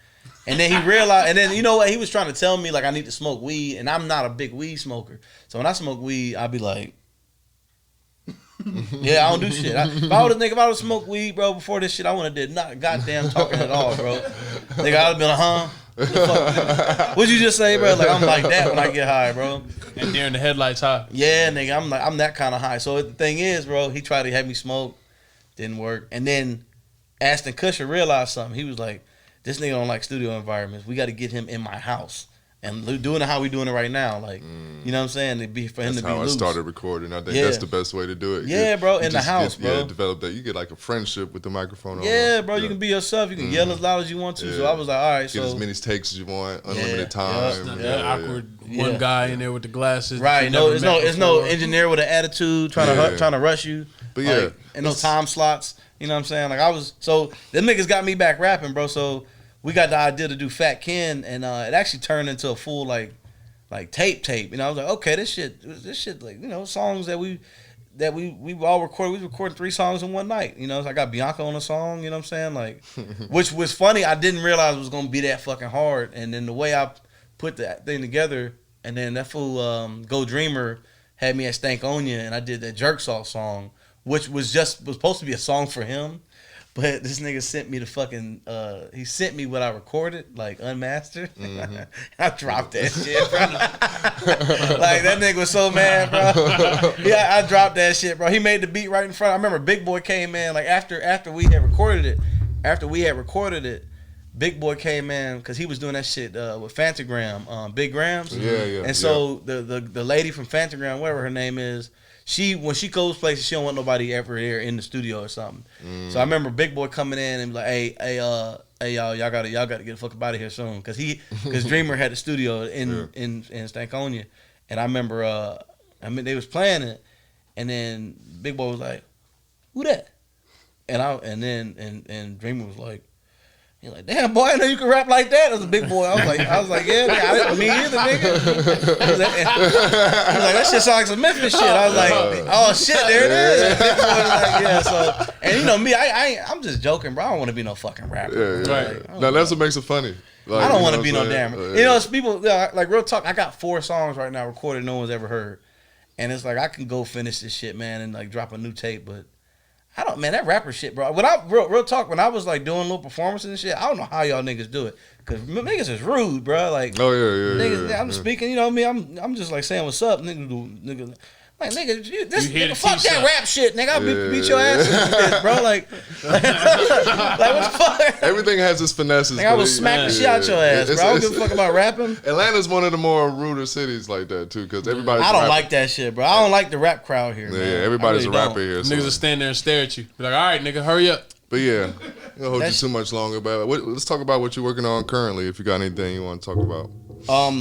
And then he realized, and then you know what? He was trying to tell me like I need to smoke weed, and I'm not a big weed smoker. So when I smoke weed, I'd be like, yeah, I don't do shit. If I would have smoked weed, bro, before this shit, I wouldn't have did not goddamn talking at all, bro. Nigga, I'd have been like, huh? What'd you just say, bro? Like I'm like that when I get high, bro. And during the headlights high. Yeah, nigga, I'm that kind of high. So the thing is, bro, he tried to have me smoke, didn't work, and then Ashton Kutcher realized something. He was like, this nigga don't like studio environments. We got to get him in my house. And doing it how we doing it right now. Like, you know what I'm saying? It'd be for him to be loose. That's how I started recording. I think that's the best way to do it. Yeah, bro, in the house, bro. Develop that. You get like a friendship with the microphone on. Yeah, bro, you can be yourself. You can yell as loud as you want to. So I was like, all right, get as many takes as you want, unlimited time. Awkward one guy in there with the glasses. Right. No, it's no engineer with an attitude trying to rush you. But yeah. And no time slots. You know what I'm saying? Like so them niggas got me back rapping, bro. So we got the idea to do Fat Ken, and it actually turned into a full like tape. I was like, okay, this shit, like songs that we all recorded. We recorded 3 songs in one night. So I got Bianca on a song. You know what I'm saying? Like, which was funny. I didn't realize it was gonna be that fucking hard. And then the way I put that thing together, and then that fool Go Dreamer had me at Stankonia, and I did that Jerk Sauce song, which was supposed to be a song for him. But this nigga sent me the fucking, he sent me what I recorded, like unmastered. I dropped that shit, bro. Like, that nigga was so mad, bro. Yeah, I dropped that shit, bro. He made the beat right in front. I remember Big Boy came in, like, after we had recorded it, Big Boy came in because he was doing that shit with Fantagram, Big Grams. Yeah. And so the lady from Fantagram, whatever her name is, when she goes places, she don't want nobody ever there in the studio or something. So I remember Big Boy coming in and be like, hey y'all gotta get the fuck up out of here soon, because Dreamer had the studio in Stankonia, and I remember they was playing it, and then Big Boy was like, who that? And Dreamer was like, he's like, damn boy, I know you can rap like that. As a big boy, I was like, yeah, me either, nigga. He was like, that shit sounds like some Memphis shit. I was like, oh shit, there it is. Big boy was like, yeah. So, and you know me, I'm just joking, bro. I don't want to be no fucking rapper. Yeah. Right. Now that's what makes it funny. Like, I don't want to be no damn. Yeah. You know, it's people like real talk. I got 4 songs right now recorded, no one's ever heard, and it's like I can go finish this shit, man, and like drop a new tape, but. I don't, man, that rapper shit, bro. When real talk, when I was like doing little performances and shit, I don't know how y'all niggas do it, cause niggas is rude, bro. Like, niggas, I'm speaking, you know me, I'm just like saying what's up, nigga. Like, nigga, fuck that rap shit, nigga. I'll beat your ass in this, bro. Like what the fuck? Everything has its finesses. I will smack the shit out your ass, bro. I don't give a fuck about rapping. Atlanta's one of the more ruder cities like that too, because everybody. I don't like that shit, bro. I don't like the rap crowd here. Yeah, man. everybody's really a rapper here. Niggas will stand there and stare at you. Be like, all right, nigga, hurry up. But yeah, I don't hold you too much longer. But let's talk about what you're working on currently. If you got anything you want to talk about.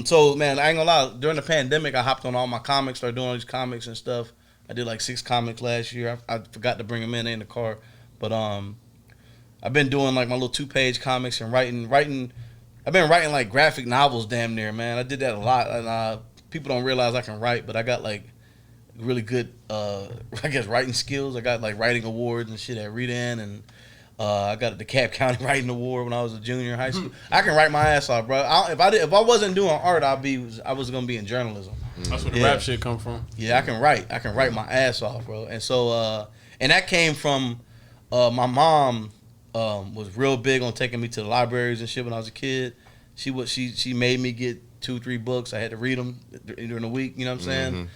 So man, I ain't gonna lie. During the pandemic, I hopped on all my comics, started doing all these comics and stuff. I did like 6 comics last year. I forgot to bring them in the car, but I've been doing like my little 2-page comics and writing. I've been writing like graphic novels, damn near, man. I did that a lot, and people don't realize I can write, but I got like really good, I guess, writing skills. I got like writing awards and shit at Reading, and I got the DeKalb County Writing Award when I was a junior in high school. I can write my ass off, bro. If I wasn't doing art, I was gonna be in journalism. That's where the rap shit come from. Yeah, I can write my ass off, bro. And so, and that came from my mom was real big on taking me to the libraries and shit when I was a kid. She made me get 2-3 books. I had to read them during the week. You know what I'm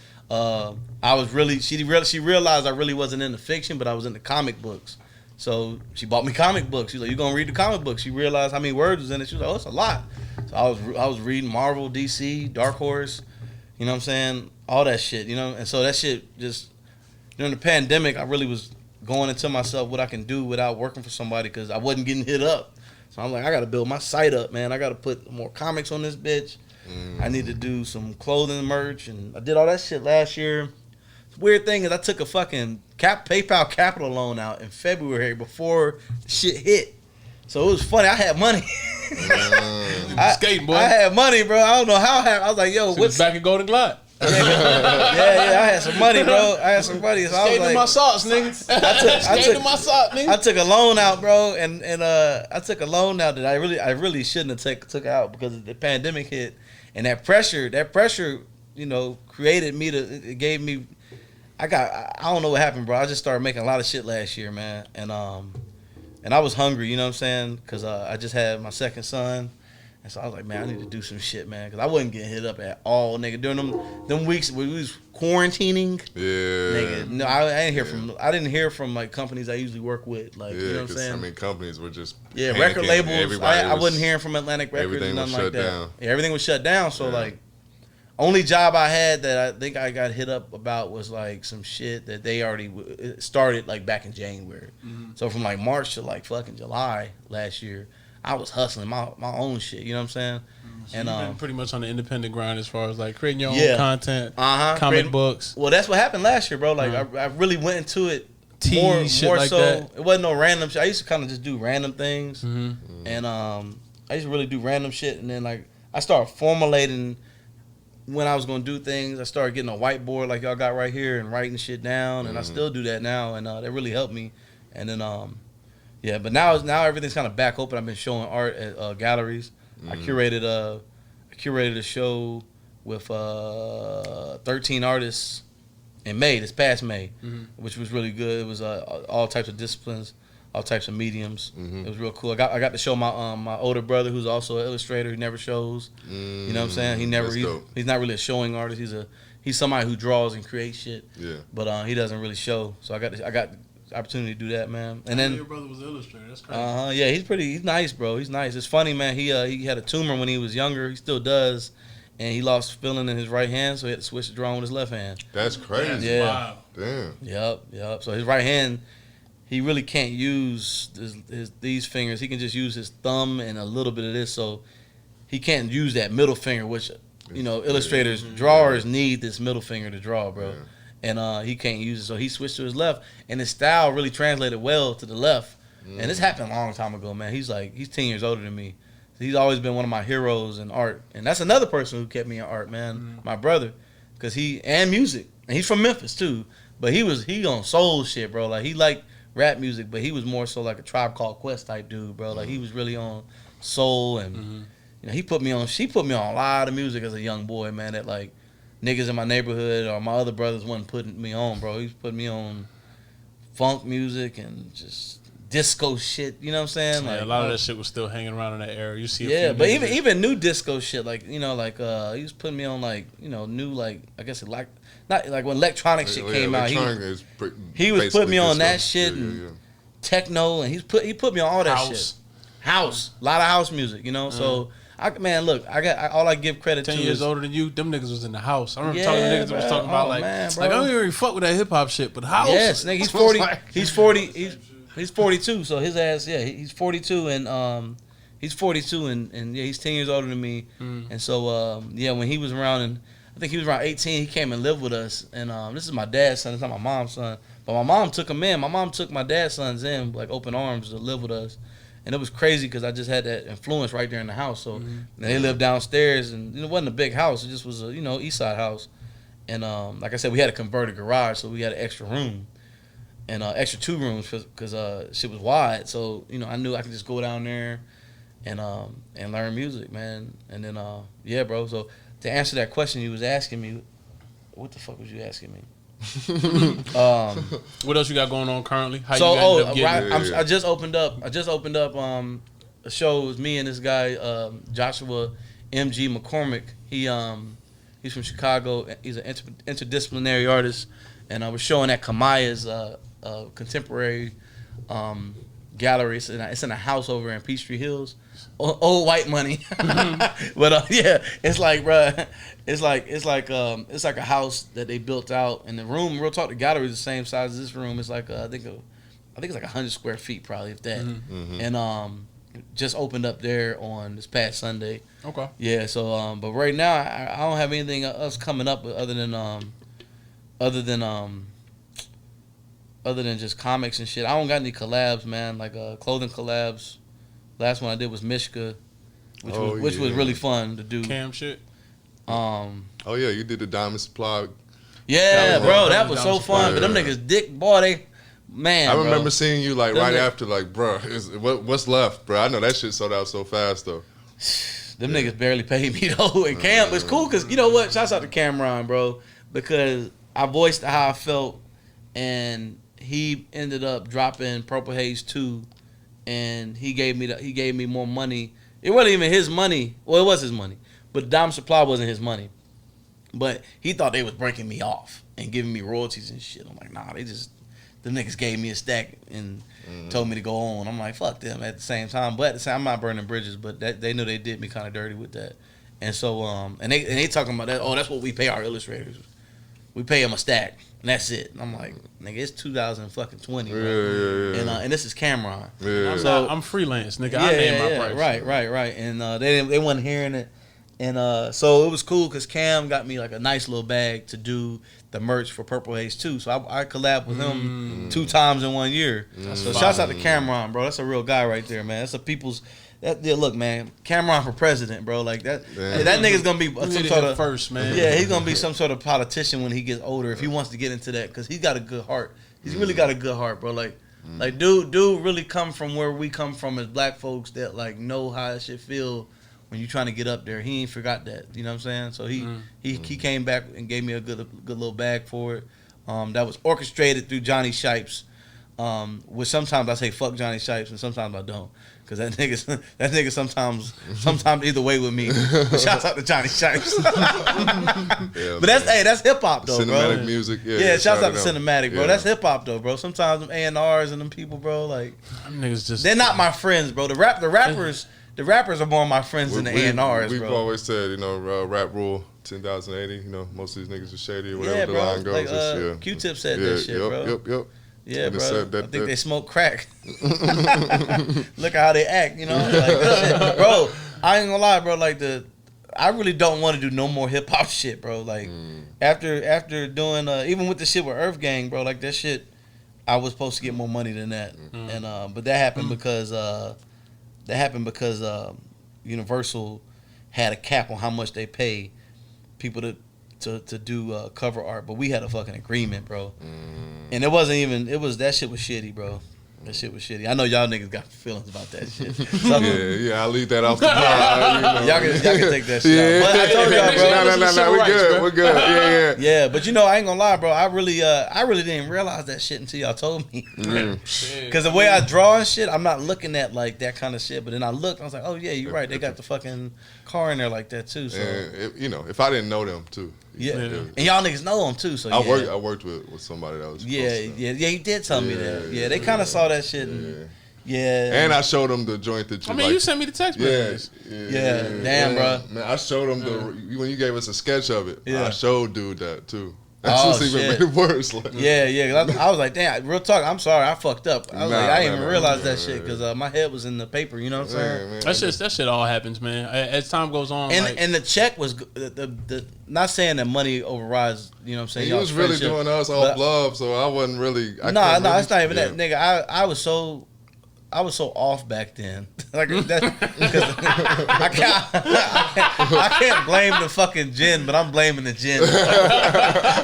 saying? She realized I really wasn't into fiction, but I was into comic books. So she bought me comic books. She's like, "You gonna read the comic books?" She realized how many words was in it. She was like, "Oh, it's a lot." So I was reading Marvel, DC, Dark Horse. You know what I'm saying? All that shit, you know? And so that shit just, during the pandemic, I really was going into myself what I can do without working for somebody, because I wasn't getting hit up. So I'm like, I got to build my site up, man. I got to put more comics on this bitch. I need to do some clothing merch, and I did all that shit last year. The weird thing is I took a fucking PayPal capital loan out in February before shit hit. So it was funny. I had money. Skating, boy. I had money, bro. I don't know how. I was like, yo, what's back at Golden Glide? Yeah, I had some money, bro. I had some money. So Skating in my socks, nigga. Skating in my socks, nigga. I took a loan out, bro, and I took a loan out that I really shouldn't have took out, because the pandemic hit, and that pressure, you know, created me it gave me. I don't know what happened, bro. I just started making a lot of shit last year, man, and I was hungry, you know what I'm saying? Because I just had my second son. And so I was like, man, I need to do some shit, man. Because I wasn't getting hit up at all, nigga. During them weeks we was quarantining. Yeah. Nigga, no, I didn't hear from like companies I usually work with. Like, you know what I'm saying? I mean, companies were just record labels. I wasn't hearing from Atlantic Records and nothing like that. Down. Yeah, everything was shut down. So like, only job I had that I think I got hit up about was like some shit that they already started like back in January. So from like March to like fucking July last year, I was hustling my own shit. You know what I'm saying? So and you've been pretty much on the independent grind as far as like creating your own content, comic books. Well, that's what happened last year, bro. Like I really went into it more like so. That. It wasn't no random shit. I used to kind of just do random things, and I used to really do random shit. And then like I started formulating when I was gonna do things. I started getting a whiteboard like y'all got right here and writing shit down, and I still do that now, and that really helped me. And then but now everything's kind of back open. I've been showing art at galleries. I curated a show with 13 artists in this past May, which was really good. It was all types of disciplines, all types of mediums. It was real cool. I got to show my older brother, who's also an illustrator. He never shows. You know what I'm saying? He's not really a showing artist. He's somebody who draws and creates shit. Yeah. But he doesn't really show. So I got opportunity to do that, man. And then then your brother was an illustrator. That's crazy. yeah, he's nice, bro. He's nice. It's funny, man. He had a tumor when he was younger. He still does, and he lost feeling in his right hand, so he had to switch to drawing with his left hand. That's crazy. Yeah. Wow. Damn. Yep. So his right hand, he really can't use these fingers. He can just use his thumb and a little bit of this. So he can't use that middle finger, which illustrators, drawers need this middle finger to draw, bro. Yeah. And he can't use it, so he switched to his left, and his style really translated well to the left. And this happened a long time ago, man. He's 10 years older than me. So he's always been one of my heroes in art, and that's another person who kept me in art, man. My brother, because and music, and he's from Memphis too. But he on soul shit, bro. Like he liked rap music, but he was more so like a Tribe Called Quest type dude, bro. Like he was really on soul, and she put me on a lot of music as a young boy, man. That like niggas in my neighborhood or my other brothers wasn't putting me on, bro. He put me on funk music and just disco shit. You know what I'm saying? Yeah, Like a lot of that shit was still hanging around in that era. You see, but even new disco shit, like he was putting me on like new like I guess not like when electronic shit came out. He was putting me on that shit and techno, and he put me on all that shit. House, a lot of house music, So all I give credit to 10 years is, older than you, them niggas was in the house. I remember talking to niggas that was talking about man, I don't even fuck with that hip hop shit, but house. Yes, nigga, he's 40. He's 42. So his ass, he's 42 and he's 42 and he's 10 years older than me. And so when he was around, and I think he was around 18, he came and lived with us. And this is my dad's son. It's not my mom's son, but my mom took him in. My mom took my dad's sons in like open arms to live with us. And it was crazy because I just had that influence right there in the house. So they lived downstairs, and it wasn't a big house. It just was a Eastside house. And like I said, we had a converted garage, so we had an extra room and extra 2 rooms because shit was wide. So I knew I could just go down there and learn music, man. And then bro. So to answer that question you was asking me, what the fuck was you asking me? What else you got going on currently? I just opened up a show with me and this guy Joshua MG McCormick. He's from Chicago. He's an interdisciplinary artist, and I was showing at Kamaya's contemporary gallery. It's in a house over in Peachtree Hills. Old white money, but it's like, bruh, it's like a house that they built out, and the room, real talk, the gallery is the same size as this room. It's like I think it's like 100 square feet, probably, if that. And just opened up there on this past Sunday. Okay. Yeah. So but right now I don't have anything else coming up other than just comics and shit. I don't got any collabs, man. Like clothing collabs. Last one I did was Mishka, which was really fun to do. Cam shit. You did the Diamond Supply. Yeah, bro, that was so fun. But them niggas dick, boy, I remember seeing you like right after, like, bro, what's left, bro? I know that shit sold out so fast though. Them niggas barely paid me though. And Cam, it's cool because you know what? Shouts out to Cameron, bro, because I voiced how I felt, and he ended up dropping Purple Haze 2. And he gave me more money. It wasn't even his money. Well, it was his money, but Diamond Supply wasn't his money. But he thought they was breaking me off and giving me royalties and shit. I'm like, nah, the niggas gave me a stack and told me to go on. I'm like, fuck them at the same time. But at the same time, I'm not burning bridges, but they knew they did me kind of dirty with that. And so, and they talking about that. Oh, that's what we pay our illustrators. We pay them a stack, and that's it. And I'm like, nigga, it's 2020, bro. And this is Cameron. So I'm freelance, nigga. I name my price. Right. And they wasn't hearing it, and so it was cool because Cam got me like a nice little bag to do the merch for Purple Haze 2. So I collabed with him 2 times in 1 year. So shouts out to Cameron, bro. That's a real guy right there, man. That's a people's. Look, man, Cameron for president, bro. Like that nigga's gonna be some sort of first, man. Yeah, he's gonna be some sort of politician when he gets older if he wants to get into that, because he's got a good heart. He's really got a good heart, bro. Like dude really come from where we come from as black folks that like know how that shit feel when you trying to get up there. He ain't forgot that. You know what I'm saying? So he came back and gave me a good little bag for it. That was orchestrated through Johnny Shipes. Which sometimes I say fuck Johnny Shipes and sometimes I don't. Cause that nigga sometimes either way with me. Shouts out to Johnny Shanks. But that's hip hop though, cinematic bro. music. Yeah, shouts out to them. cinematic, bro. That's hip hop though, bro. Sometimes them A&Rs and them people, bro, like Them niggas just they're not my friends, bro. The rappers are more my friends than the A&Rs, We've bro. always said, rap rule 10,080. Most of these niggas are shady or whatever Yeah, the bro. line goes. Like Q-Tip said that shit, bro. Yep. Yeah, bro. Said I think they smoke crack. Look at how they act, Like, that shit. Bro, I ain't gonna lie, bro. Like I really don't want to do no more hip hop shit, bro. Like after doing even with the shit with Earth Gang, bro. Like that shit, I was supposed to get more money than that, and but that happened because Universal had a cap on how much they pay people to do cover art, but we had a fucking agreement, bro. And that shit was shitty, bro. That shit was shitty. I know y'all niggas got feelings about that shit. I'll leave that off the pod. Y'all can take that shit out. But I told y'all, bro. No, we good. We're good. Yeah, but I ain't gonna lie, bro. I really didn't realize that shit until y'all told me. Because the way I draw and shit, I'm not looking at like that kind of shit. But then I looked, I was like, oh yeah, you're right. They got the fucking car in there like that too. So if I didn't know them too. Yeah. And y'all niggas know them too. So I worked with somebody that was. Yeah. You did tell me that. Yeah, they kind of saw that shit. And I showed them the joint that you. you sent me the text messages. Yeah. Damn, bro. Man, I showed them when you gave us a sketch of it. Yeah. I showed dude that too. That's just even made it worse. Like, yeah. I was like, damn, real talk. I'm sorry, I fucked up. I didn't even realize that shit because my head was in the paper. You know what I'm saying? That shit all happens, man. As time goes on, and the check was the not saying that money overrides. You know what I'm saying? He was really doing us off love, so I wasn't really. No, it's not even that, nigga. I was so off back then. Like that, because I can't blame the fucking gin, but I'm blaming the gin.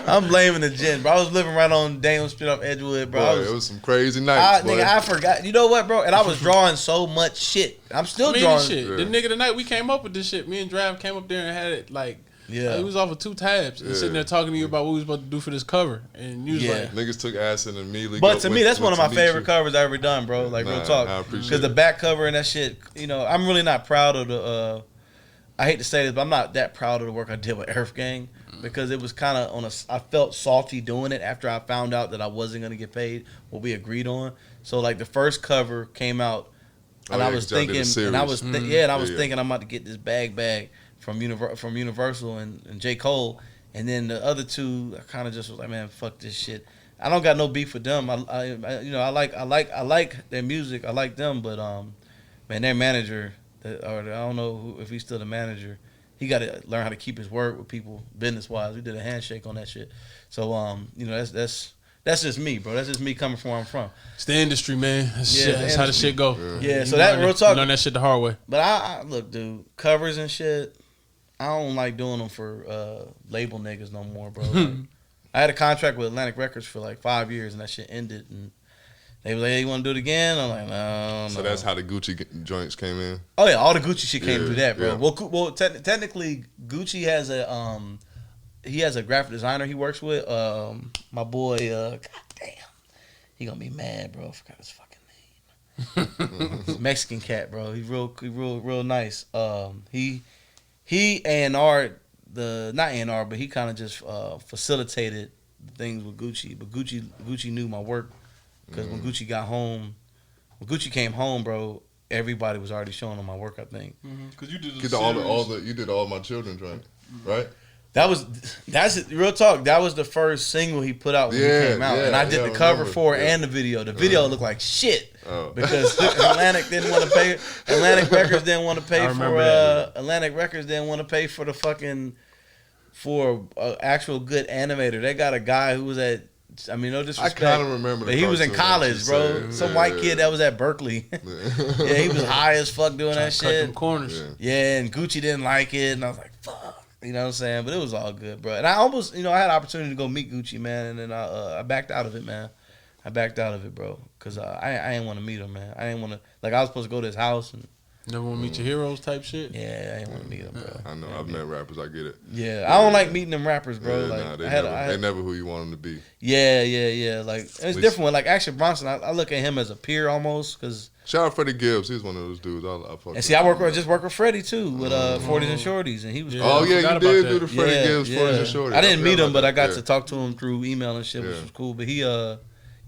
I'm blaming the gin, bro. I was living right on Daniel Street off Edgewood, bro. It was some crazy nights, nigga, I forgot. You know what, bro? And I was drawing so much shit. I'm still drawing shit. The nigga tonight we came up with this shit. Me and Drav came up there and had it like. Yeah, he was off of 2 tabs and sitting there talking to you about what we was about to do for this cover, and you was like, "Niggas took acid and immediately." But to me, that's one of my favorite covers I ever done, bro. Like real talk, I appreciate because the back cover and that shit. I'm really not proud of the. I hate to say this, but I'm not that proud of the work I did with Earth Gang because it was kind of I felt salty doing it after I found out that I wasn't gonna get paid what we agreed on. So like the first cover came out, and I was thinking, and I was thinking I'm about to get this bag. From Universal and J. Cole, and then the other two, I kind of just was like, man, fuck this shit. I don't got no beef with them. I like their music. I like them, but man, their manager, or I don't know if he's still the manager. He got to learn how to keep his word with people, business wise. We did a handshake on that shit. So that's just me, bro. That's just me coming from where I'm from. It's the industry, man. That's how the shit go. Yeah, so that real talk. You learn that shit the hard way. But I look, dude, covers and shit. I don't like doing them for label niggas no more, bro. Like, I had a contract with Atlantic Records for like 5 years, and that shit ended. And they were like, hey, you want to do it again? I'm like, no. So that's how the Gucci joints came in? Oh, yeah, all the Gucci shit came through that, bro. Yeah. Well, technically, Gucci has a graphic designer he works with. My boy, God damn. He gonna be mad, bro. I forgot his fucking name. Mexican cat, bro. He's real nice. He A&R not A&R, but he kind of just facilitated things with Gucci. But Gucci knew my work because when Gucci came home, bro, everybody was already showing him my work. I think because you did you did all my children, right? That's real talk. That was the first single he put out when he came out, and I did the cover for it and the video. The video looked like shit because Atlantic didn't want to pay. Atlantic Records didn't want to pay for. Atlantic Records didn't want to pay for the fucking actual good animator. They got a guy who was at. I mean, no disrespect. I kind of remember. He was in college, bro. Some white kid that was at Berkeley. Yeah, he was high as fuck doing that shit. Cut them corners. Yeah, and Gucci didn't like it, and I was like, fuck. You know what I'm saying? But it was all good, bro. And I almost, I had an opportunity to go meet Gucci, man, and then I backed out of it, man. I backed out of it, bro, because I didn't want to meet him, man. I didn't want to, I was supposed to go to his house, and Never want to meet your heroes type shit. Yeah, I ain't want to meet them, bro. I know. I've met rappers. I get it. Yeah, I don't like meeting them rappers, bro. Yeah, like, nah, they never who you want them to be. Yeah. Like it's different. With, like Action Bronson, I look at him as a peer almost. Cause shout out Freddie Gibbs. He's one of those dudes. I fuck and see, I just work with Freddie too with 40s and Shorties, and he was. Oh yeah, you did do the Freddie Gibbs 40s and Shorties. I didn't meet him, but I got to talk to him through email and shit, which was cool. But he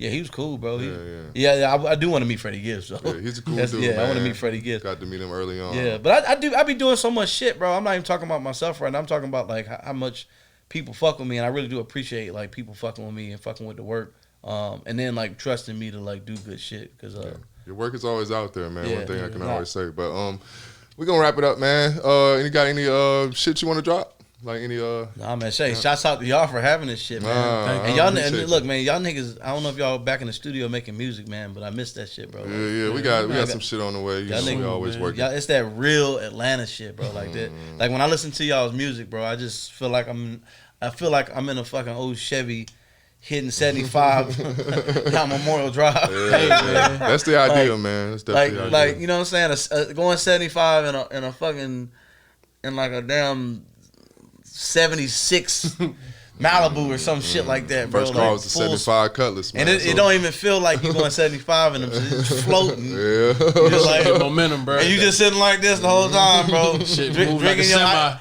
he was cool, bro. I do want to meet Freddie Gibbs, though. Yeah, he's a cool dude, man. I want to meet Freddie Gibbs. Got to meet him early on. Yeah, but I be doing so much shit, bro. I'm not even talking about myself right now. I'm talking about like how much people fuck with me, and I really do appreciate like people fucking with me and fucking with the work, and then like trusting me to like do good shit because your work is always out there, man. One thing I can always say. But we're gonna wrap it up, man. You got any shit you want to drop? Like any Nah, man, Shay, shouts out to y'all for having this shit, man. And y'all look, man, y'all niggas, I don't know if y'all back in the studio making music, man, but I missed that shit, bro. Yeah, we got some shit on the way. You know, we always working. It's that real Atlanta shit, bro. Like that. Like when I listen to y'all's music, bro, I just feel like I'm in a fucking old Chevy hitting 75 down Memorial Drive. Yeah. That's the idea, man. That's definitely the idea. Like, you know what I'm saying? Going 75 in a fucking in like a damn 76 Malibu or some shit like that, bro. First car was the 75 Cutlass, man. And it don't even feel like you're going 75 and it's floating. Yeah. You're just like momentum, bro. And you just sitting like this the whole time, bro. Shit, drinking like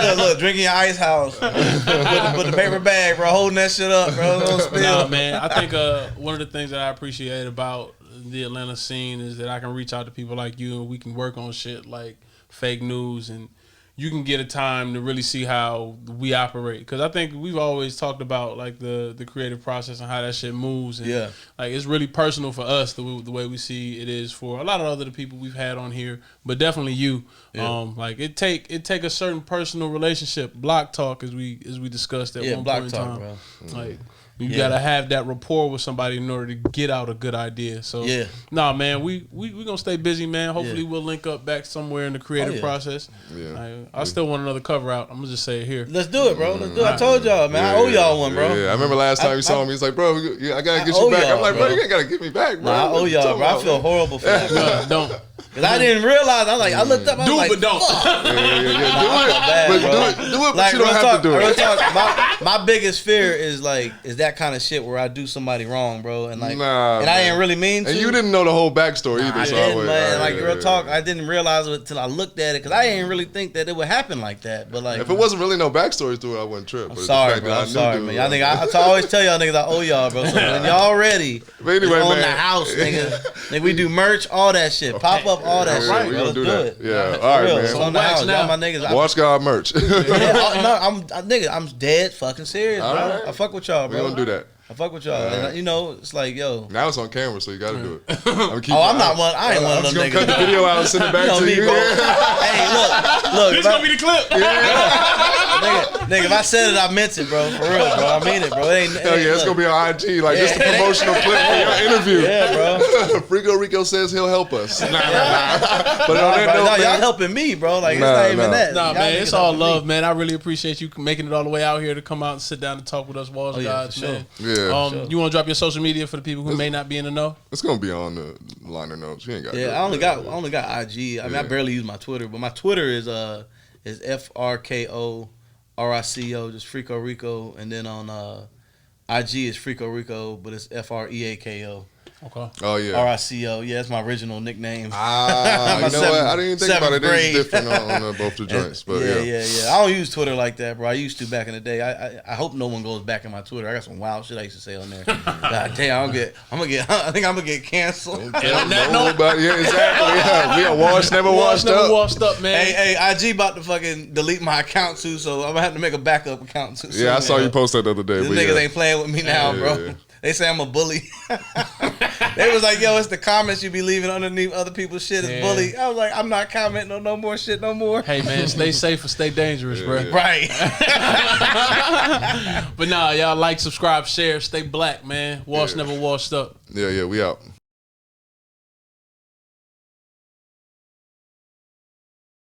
your look, drinking your ice house. Put the paper bag, bro, holding that shit up, bro. Don't spill. Nah, man. I think one of the things that I appreciate about the Atlanta scene is that I can reach out to people like you and we can work on shit like fake news and you can get a time to really see how we operate. Because I think we've always talked about like the creative process and how that shit moves. And like it's really personal for us the way we see it is for a lot of other people we've had on here, but definitely you. Yeah. Like it take a certain personal relationship, block talk as we discussed at one point in time. Bro. Like you gotta have that rapport with somebody in order to get out a good idea. So nah, man, we gonna stay busy, man. Hopefully we'll link up back somewhere in the creative process. Yeah. I still want another cover out. I'm gonna just say it here. Let's do it, bro. Let's do it. I told y'all, man. I owe y'all one, bro. Yeah, I remember last time you saw me, he's like, bro, I gotta get you back. I'm like, bro, you ain't gotta get me back, bro. Nah, I owe y'all, bro. I feel horrible for that. Don't. Cause I didn't realize. I was like, I looked up. I was like, but don't. Do it, but you don't have to do it. Real talk, my biggest fear is that kind of shit where I do somebody wrong, bro, and like, I didn't really mean to. And you didn't know the whole backstory either. I didn't, man. Like real talk, I didn't realize it until I looked at it, cause I didn't really think that it would happen like that. But like, if it wasn't really no backstory to it, I wouldn't trip. I'm sorry, bro. I'm sorry, man. I think I always tell y'all niggas I owe y'all, bro. So when y'all ready, anyway, on the house, nigga, we do merch, all that shit, pop up, all that shit. We gonna do that. Yeah, all right, man. On the house, y'all my niggas. Watch God merch. I'm dead fucking serious, bro. Right. I fuck with y'all, bro. We gonna do that. I fuck with y'all, and you know, it's like, yo. Now it's on camera, so you gotta do it. I'm not one. I ain't one of them niggas. I'm gonna cut the video out and send it back to you. Bro. Hey, look. This gonna be the clip. Nigga, if I said it, I meant it, bro. For real, bro. I mean it, bro. Hell yeah, it's gonna be on IG. Like, this is the promotional clip for your interview. Yeah, bro. Freako Rico says he'll help us. Nah. But y'all helping me, bro. Like, it's not even that. Nah, man, it's all love, man. I really appreciate you making it all the way out here to come out and sit down and talk with us, Walls Gods, man. Yeah. You want to drop your social media for the people who may not be in the know? It's gonna be on the liner notes. You ain't got. Yeah, I only got IG. I mean, I barely use my Twitter, but my Twitter is FRKO RICO, just Freako Rico, and then on IG is Freako Rico, but it's FREAKO. Okay. Oh yeah. RICO. Yeah, that's my original nickname. You know what? I didn't even think about it. It's different on both the joints, but yeah. I don't use Twitter like that, bro. I used to back in the day. I hope no one goes back in my Twitter. I got some wild shit I used to say on there. God damn, I think I'm gonna get canceled. And on that note, yeah, exactly. Yeah, we are washed, never washed up, man. Hey, IG about to fucking delete my account too, so I'm gonna have to make a backup account too. Yeah, I saw you post that the other day. These niggas ain't playing with me now, bro. Yeah. They say I'm a bully. They was like, yo, it's the comments you be leaving underneath other people's shit is bully. I was like, I'm not commenting on no more shit no more. Hey, man, stay safe or stay dangerous, bro. Yeah. Right. But nah, y'all like, subscribe, share, stay black, man. Never washed up. Yeah, we out.